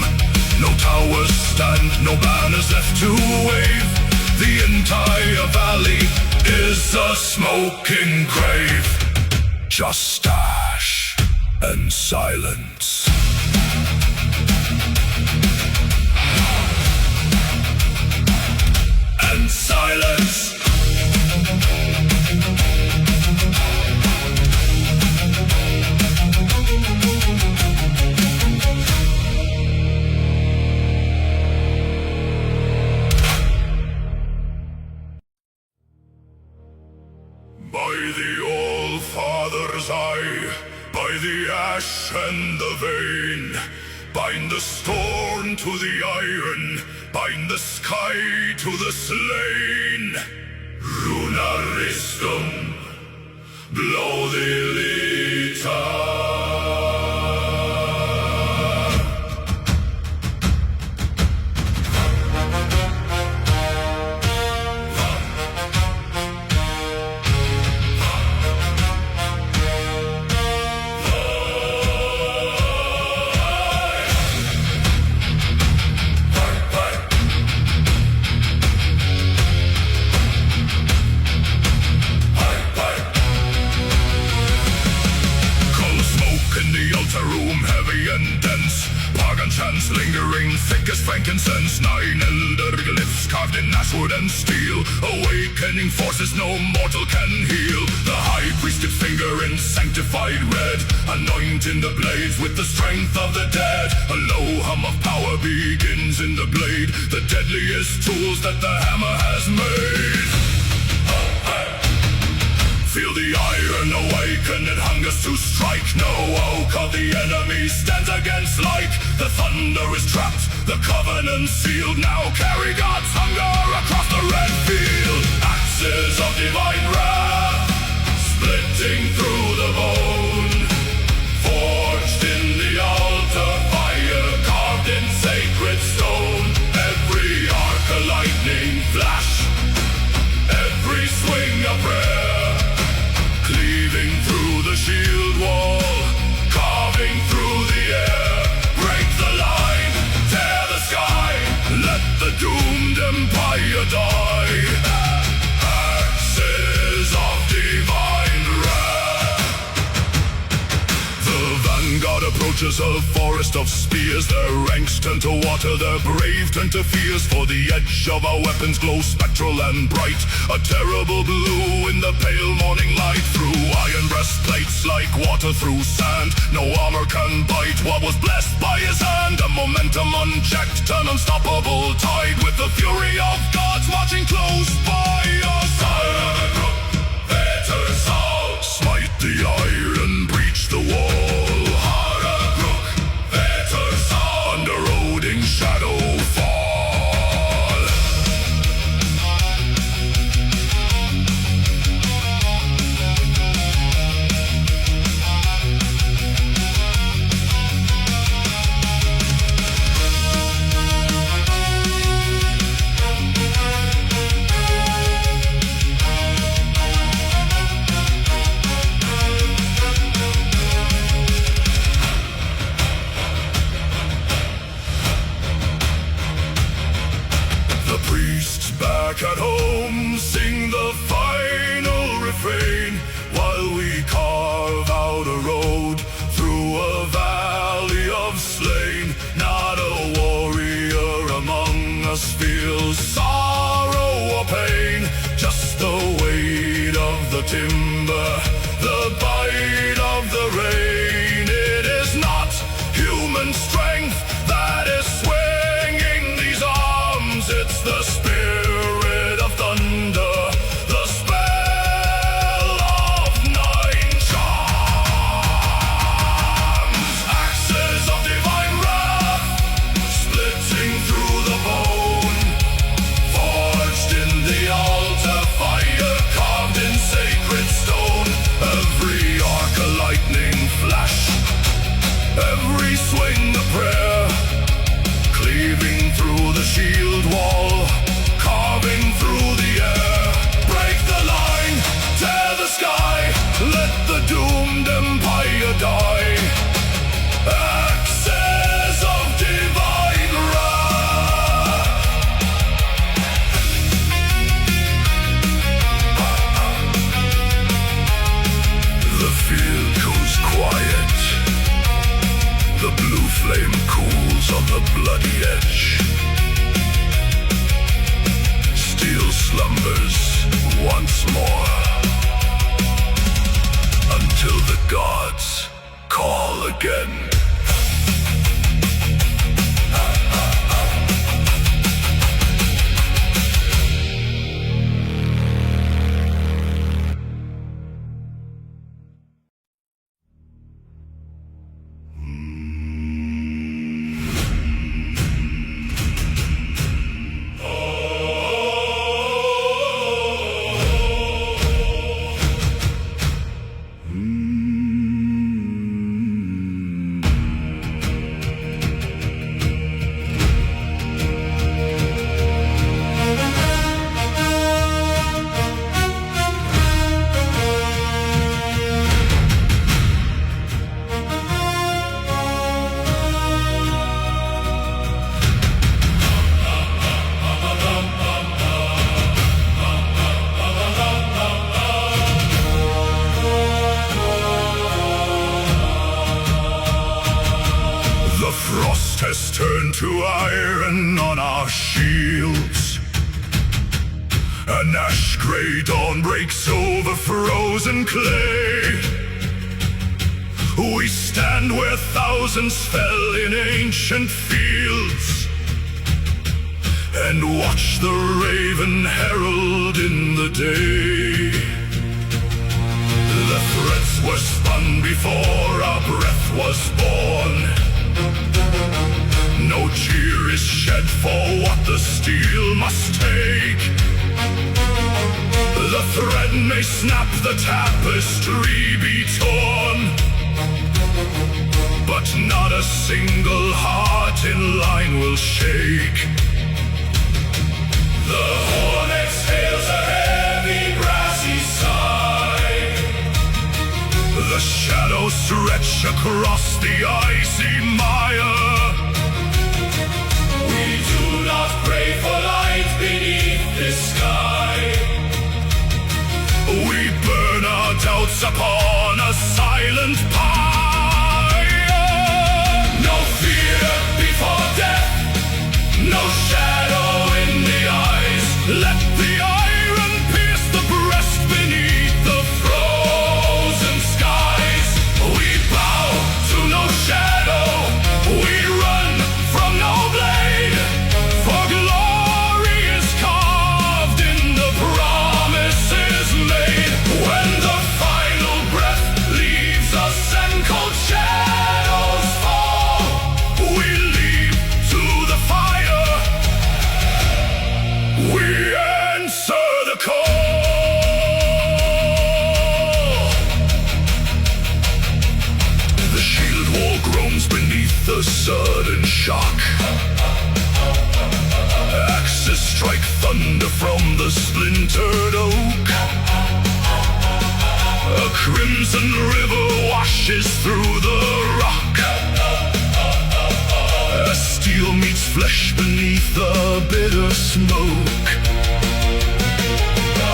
No towers stand, no banners left to wave. The entire valley is a smoking grave. Just ash and silence. And silence. By the All-Father's eye, by the ash and the vein, bind the storm to the iron, bind the sky to the slain. Runaristum, blow the lita. frankincense, 9 elder glyphs carved in ashwood and steel. Awakening forces no mortal can heal. The high priest dips finger in sanctified red, anointing the blades with the strength of the dead. A low hum of power begins in the blade, the deadliest tools that the hammer has made. Feel the iron awaken, it hungers to strike. No oak of the enemy stands against light. The thunder is trapped, the covenant sealed. Now carry God's hunger across the red field. Axes of divine wrath, splitting through the bone. Forged in the altar, fire carved in sacred stone. Every arc a lightning flash, every swing a prayer. Cleaving through the shield wall, carving through the air. Break the line, tear the sky, let the doomed empire die. Axes of divine wrath. The vanguard approaches a forest of spears. Their ranks turn to water, their brave turn to fears. For the edge of our weapons glows spectral and bright, a terrible blue in the pale morning light. Through iron breastplates like water through sand, no armor can bite what was blessed by his hand. A momentum unchecked, an unstoppable tide, with the fury of gods marching close by your side. Smite the iron, breach the wall. Under Odin's shadow fall. Back at home, sing the final refrain, while we carve out a road through a valley of slain. Not a warrior among us feels sorrow or pain, just the weight of the timber, the bite of the rain. It is not human strength that is swinging these arms, it's the spirit of thunder, the spell of 9 charms. Axes of divine wrath, splitting through the bone. Forged in the altar, fire carved in sacred stone. Every arc a lightning flash, every swing a prayer. Cleaving through the shield wall, carving through the air. Break the line, tear the sky, let the doomed empire die. Axes of divine wrath. The field goes quiet, the blue flame cools on the bloody edge. Steel slumbers once more, until the gods call again. to iron on our shields. An ash-gray dawn breaks over frozen clay. We stand where thousands fell in ancient fields, and watch the raven herald in the day. The threads were spun before our breath was born. No tear is shed for what the steel must take. The thread may snap, the tapestry be torn, but not a single heart in line will shake. The horn exhales a heavy brassy sigh. The shadows stretch across the icy mire. We do not pray for light beneath this sky. We burn our doubts upon a silent pyre. No fear before death, no shadow in the eyes. Let the iron pierce the breast beneath the frozen skies. We bow to no shadow, we run from no blade, for glory is carved in the promises made. When the final breath leaves us and cold shadows fall, we leap to the fire, we answer the call. The shield wall groans beneath the sudden shock. Axes strike thunder from the splintered oak. A crimson river washes through the rock. As steel meets flesh beneath the bitter smoke,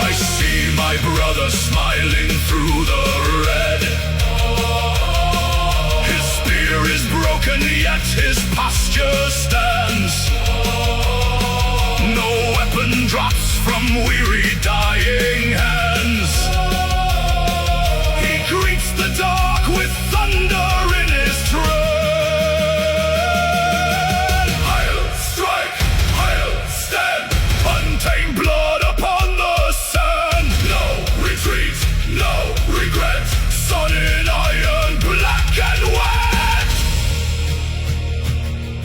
I see my brother smiling through the red. His spear is broken, yet his posture stands. No weapon drops from weary dying hands. He greets the dark with thunder in his tread. I'll strike, I'll stand, untamed blood upon the sand. No retreat, no regret, sun in iron, black and wet.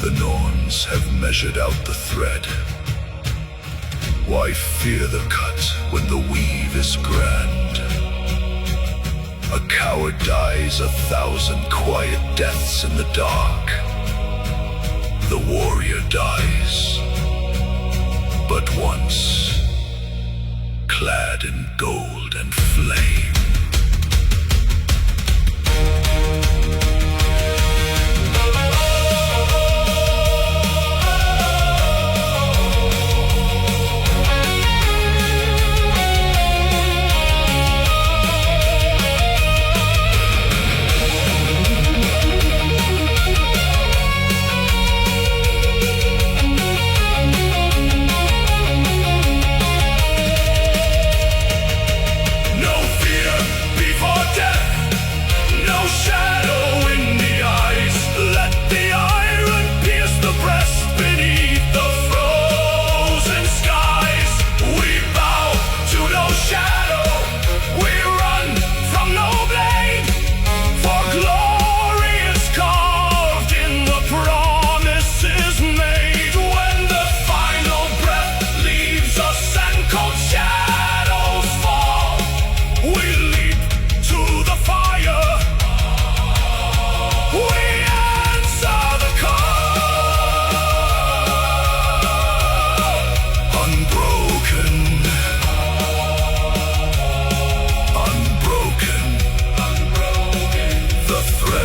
The Norns have measured out the thread. Why fear the cut when the weave is grand? A coward dies 1,000 quiet deaths in the dark. The warrior dies but once, clad in gold and flame.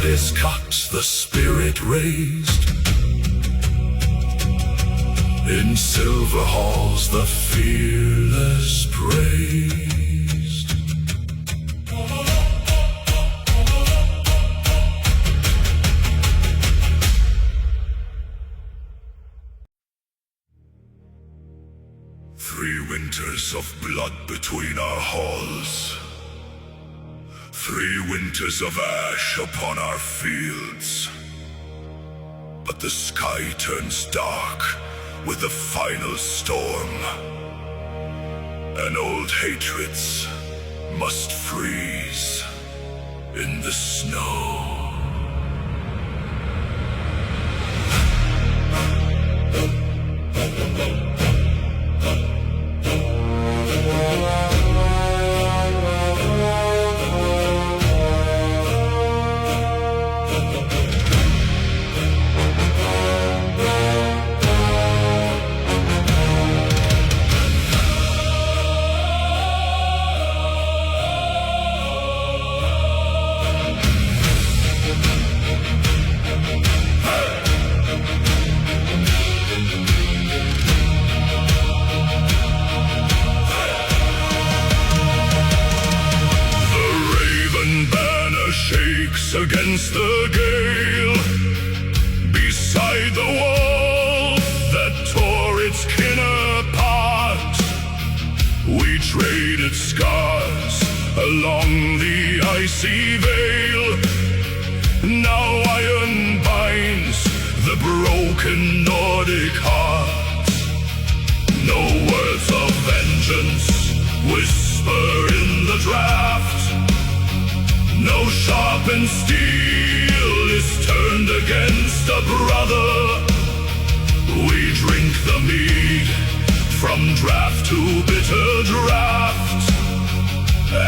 Is cut, the spirit raised. In silver halls the fearless praised. years of blood between our halls. 3 winters of ash upon our fields. But the sky turns dark with the final storm, and old hatreds must freeze in the snow. Against the gale, beside the wall that tore its kin apart, we traded scars along the icy veil. Now iron binds the broken Nordic heart. No words of vengeance whisper in the draft. No sharpened steel is turned against a brother. We drink the mead from draft to bitter draft,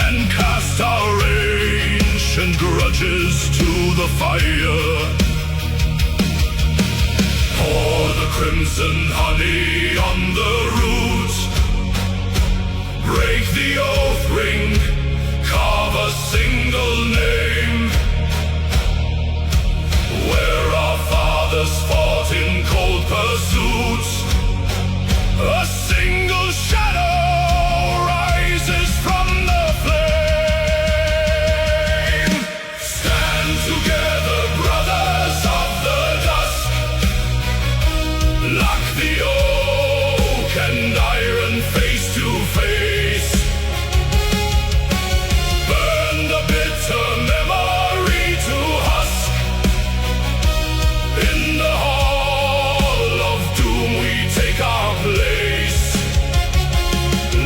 and cast our ancient grudges to the fire. Pour the crimson honey on the root, break the oath ring, carve a single name, where our fathers fought in cold pursuit. A single shadow rises from the flame. Stand together, brothers of the dusk. Lock the oak and iron face to face. Bitter memory to husk. In the hall of doom we take our place.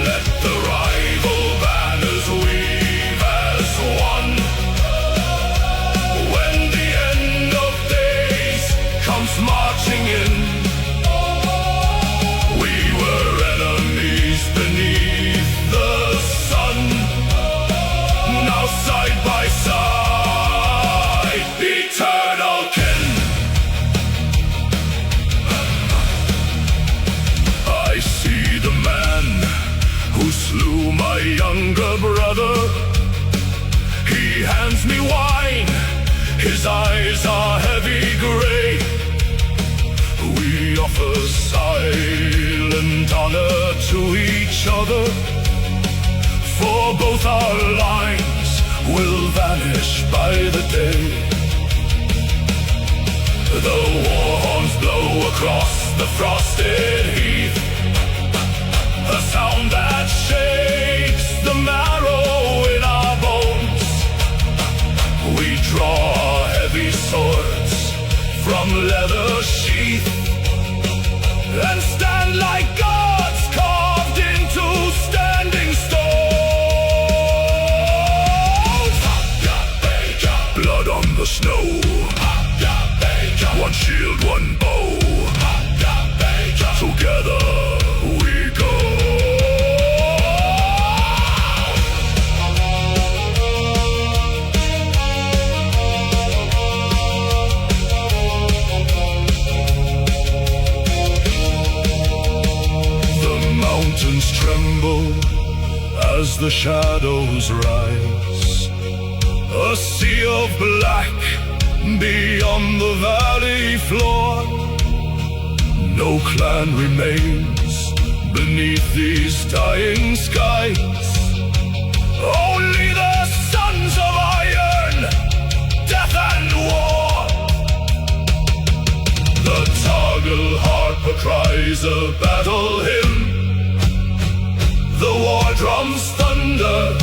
Let the rival banners weave as one. When the end of days comes marching in, we were enemies beneath the sun. Now side by side, eternal kin. I see the man who slew my younger brother. He hands me wine, his eyes are heavy gray. We offer silent honor to each other, for both our lines will vanish by the day. The war horns blow across the frosted heath, a sound that shakes the marrow in our bones. We draw our heavy swords from leather sheath, and stand like gods carved into standing stone. Blood on the snow, one shield, one bow. Together we go. The mountains tremble as the shadows rise. A sea of black beyond the valley floor. No clan remains beneath these dying skies. Only the sons of iron, death and war. The Targal harper cries a battle hymn. The comes thunder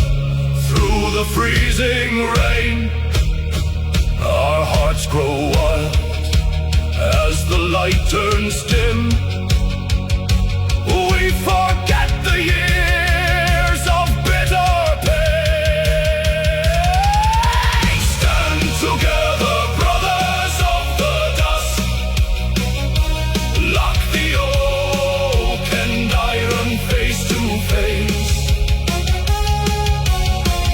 through the freezing rain. Our hearts grow wild as the light turns dim. We forget the years of bitter pain. Stand together, brothers of the dust. Lock the oak and iron face to face.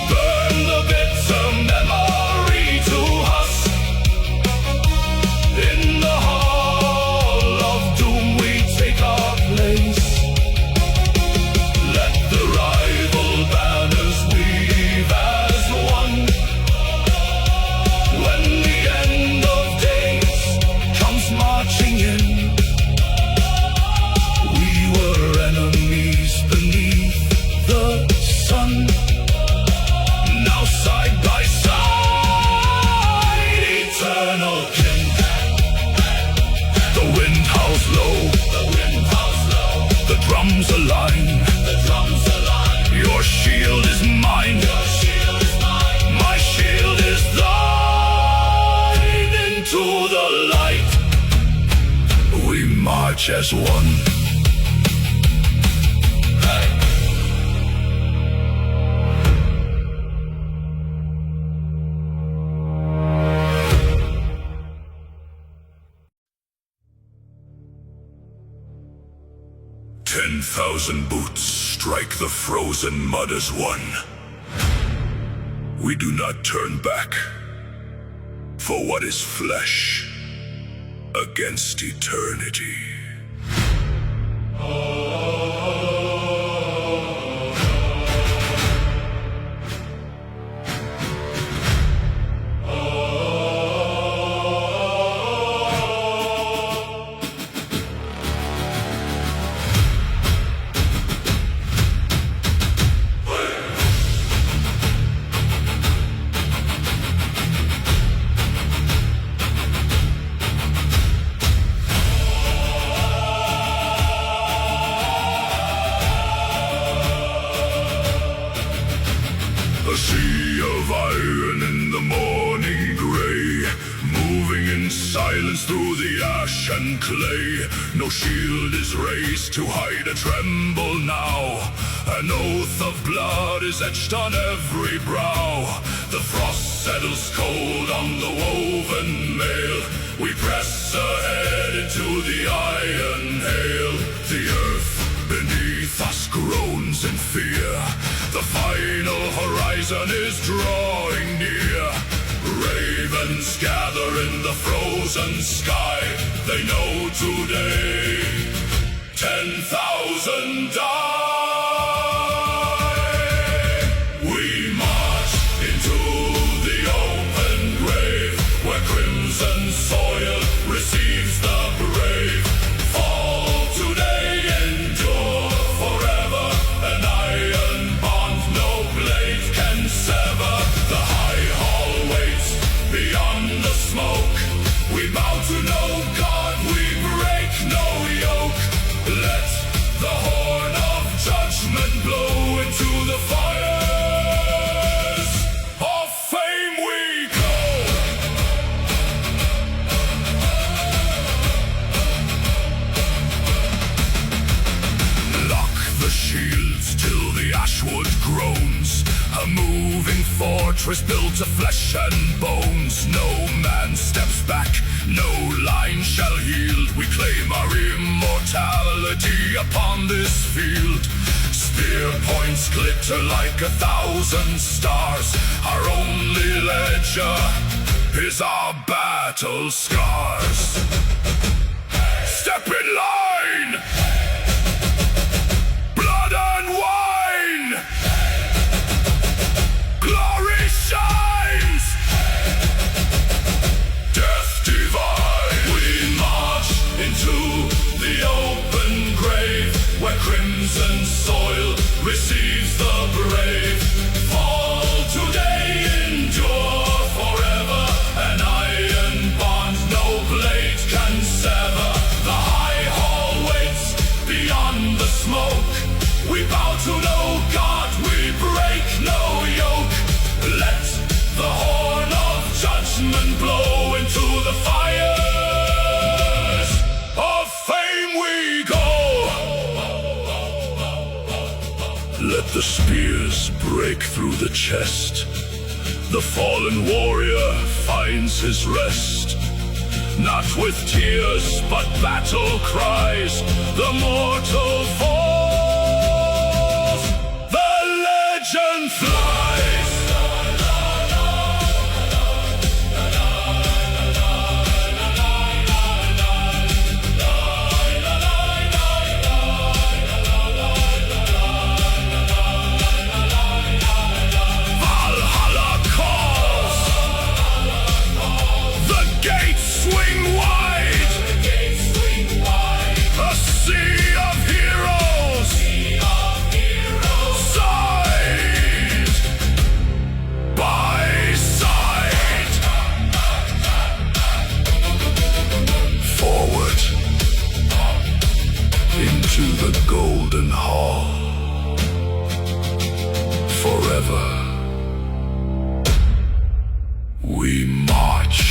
Burn the bitter memory to husk. In the hall of doom we take our place. Let the rival banners weave as one. When the end of days comes marching in, we were enemies beneath the sun. Now side by side, eternal kin. The wind howls low, the drums align. Your shield is mine, my shield is thine. Into the light, we march as one. 10,000 boots strike the frozen mud as one. We do not turn back, for what is flesh against eternity? A sea of iron in the morning gray, moving in silence through the ash and clay. No shield is raised to hide a tremble now. An oath of blood is etched on every brow. The frost settles cold on the woven mail. We press ahead into the iron hail. The earth beneath us groans in fear. The final horizon is drawing near. Ravens gather in the frozen sky. They know today 10,000 die. We march into the open grave, where crimson soil receives the brave. Fall today, endure forever. An iron bond no blade can sever. The high hall waits beyond the smoke. We bow to no god, we break no yoke. Let the horn of judgment blow into the fires of fame we go. Lock the shields till the ashwood groans. A moving fortress built of flesh and bones. No man steps back, no line shall yield. We claim our immortality upon this field. Spear points glitter like 1,000 stars. Our only ledger is our battle scars. Step in line! Blood and wine! Glory shines! Death divine! We march into the open grave, where crimson soil receives the brave. Fall today, endure forever. An iron bond no blade can sever. The high hall waits horsemen blow into the fires of fame we go. Let the spears break through the chest. The fallen warrior finds his rest. Not with tears, but battle cries. The mortal falls. The legend flies. Valhalla calls. The gates swing wide. A sea of heroes. Side by side. Forward into the golden hall. Forever we march.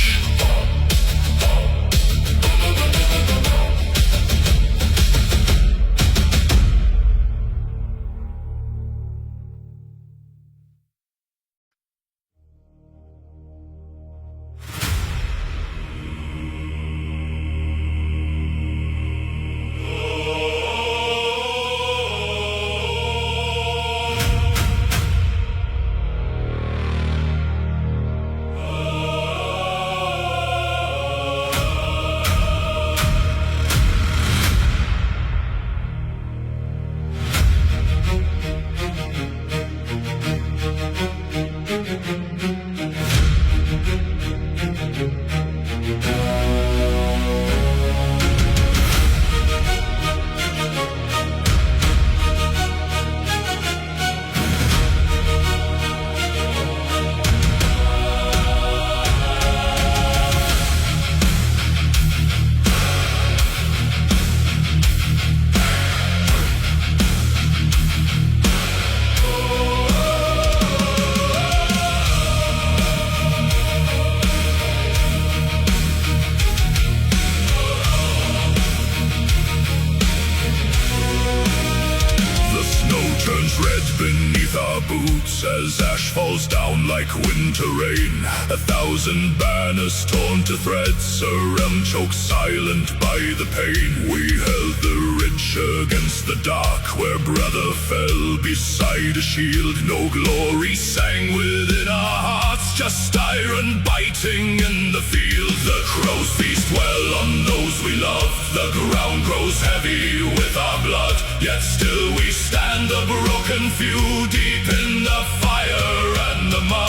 Red beneath our boots as ash falls down like winter rain. 1,000 banners torn to threads, a realm choked silent by the pain. We held the ridge against the dark, where brother fell beside a shield. No glory sang within our hearts, just iron biting in the field. The crows feast well on those we love, the ground grows heavy with our blood. Yet still we stand a broken few, deep in the fire and the mud.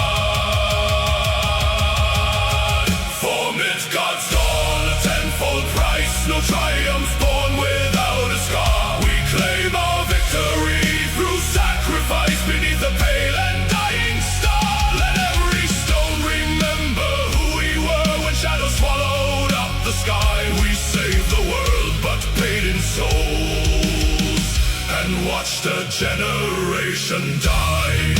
For mid God's dawn, a tenfold price, no triumph born without a scar. We claim our victory through sacrifice beneath the pale and dying star. Let every stone remember who we were when shadows swallowed up the sky. We saved the world but paid in souls and watched a generation die.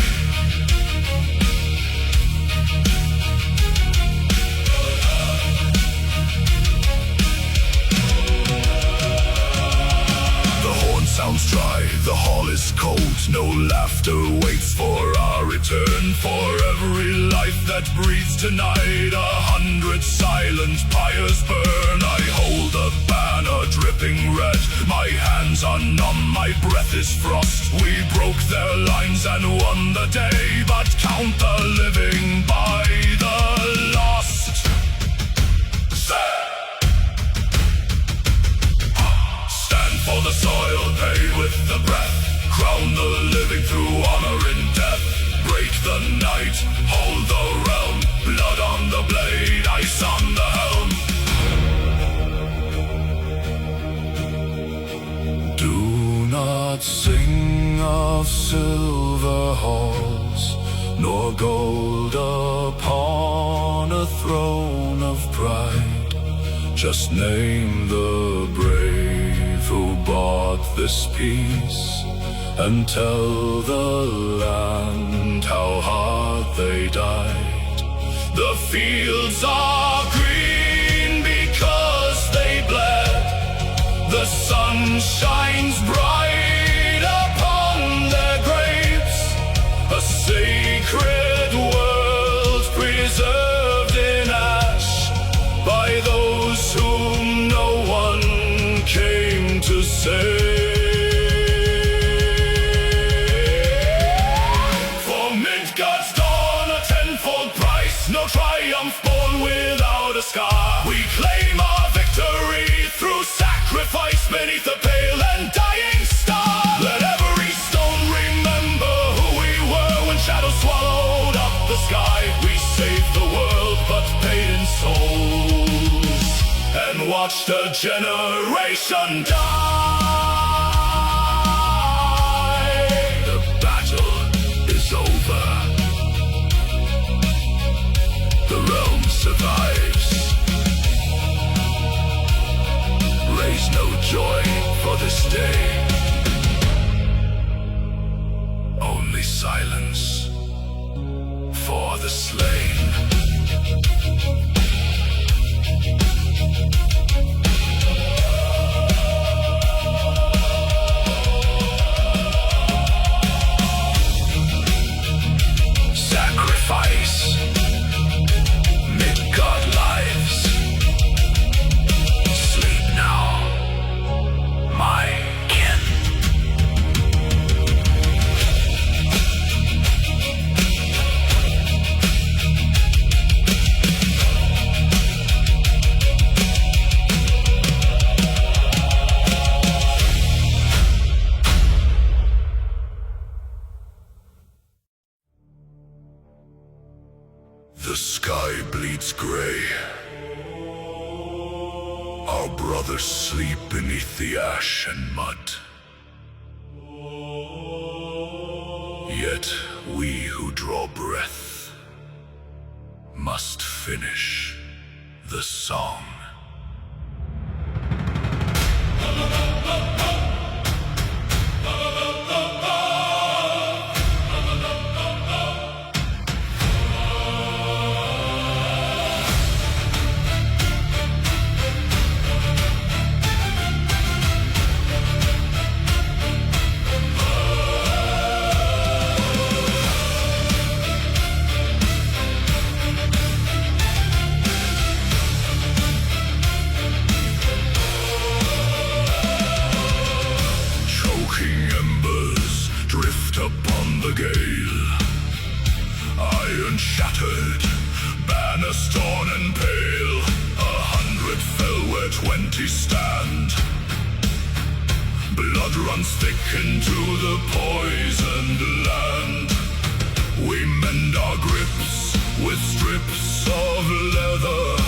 Sounds dry, the hall is cold, no laughter waits for our return. For every life that breathes tonight, 100 silent pyres burn. I hold a banner dripping red, my hands are numb, my breath is frost. We broke their lines and won the day, but count the living by the lost. For the soil, pay with the breath, crown the living through honor in death. Break the night, hold the realm, blood on the blade, ice on the helm. Do not sing of silver halls, nor gold upon a throne of pride. Just name the brave who bought this peace, and tell the land how hard they died. The fields are green because they bled. The sun shines bright upon their graves. A sacred world preserved in ash by those whom no one came to save. No triumph born without a scar. We claim our victory through sacrifice beneath the pale and dying star. Let every stone remember who we were when shadows swallowed up the sky. We saved the world but paid in souls and watched a generation die. The battle is over. The realm survives. Raise no joy for this day. Only silence for the slain. Sacrifice. God lives. Sleep now, my kin. The sky bleeds gray. Our brothers sleep beneath the ash and mud. Yet we who draw breath must finish the song. Upon the gale, iron shattered, banners torn and pale. 100 fell where 20 stand. Blood runs thick into the poisoned land. We mend our grips with strips of leather,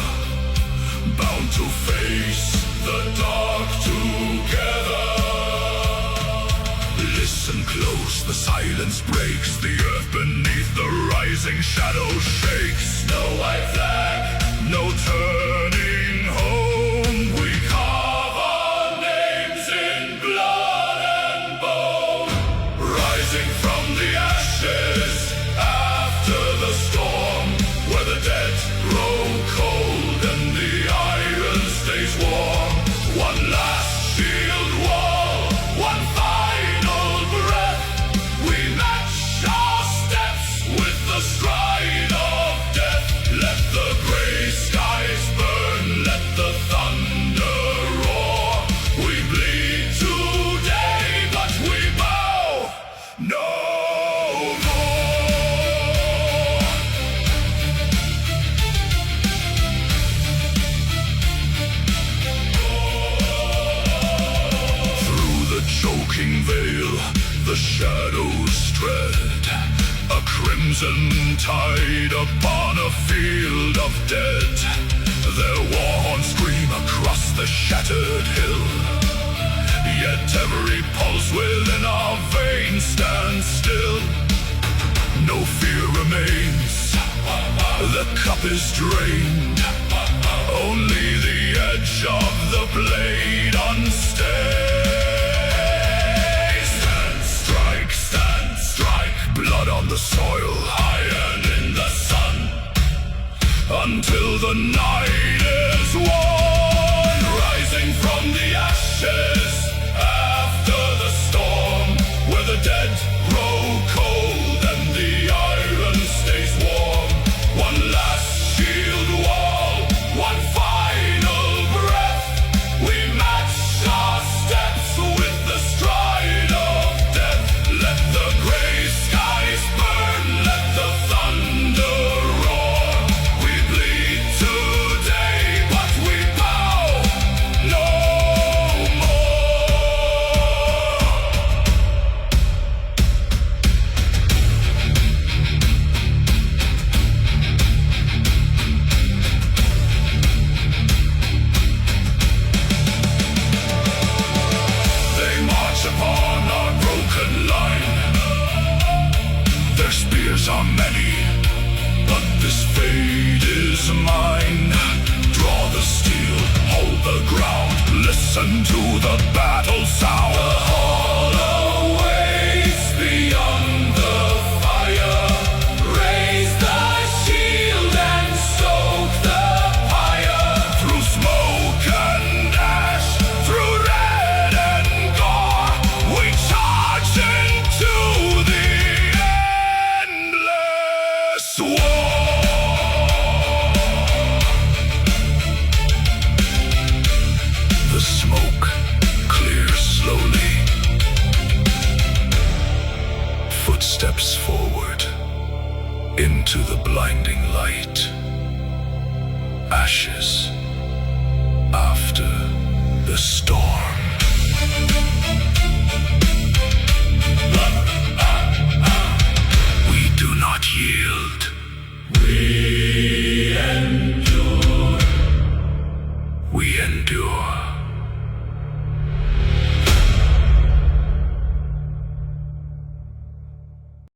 bound to face the dark together. Listen close, the silence breaks. The earth beneath the rising shadow shakes. No white flag, no turning home. We carve our names in blood and bone. Rising from the ashes after the storm, where the dead grow cold and the iron stays warm. One last shield wall, one final breath. We match our steps with the stride of death. Let the gray skies burn, let the thunder roar. We bleed today, but we bow no more. Through the choking veil, the shadows tread, a crimson tide upon a field of dead. Their war horns scream across the shattered hill, yet every pulse within our veins stands still. No fear remains, the cup is drained, only the edge of the blade unstained. Stand, strike, blood on the soil, iron in the sun. until the night is won, rising from the ashes after the storm, where the dead grow cold and the iron stays warm. One last shield wall, one final breath. We match our steps with the stride of death. Let the gray skies burn, let the thunder roar. We bleed today, but we bow no more. They march upon our broken line. Their spears are many, but this fate is mine. Draw the steel, hold the ground, listen to the battle sound. The hall awaits beyond the fire. Raise the shield and stoke the pyre. Through smoke and ash, through red and gore, we charge into the endless war. The smoke clears slowly. Footsteps forward into the blinding light. Ashes after the storm.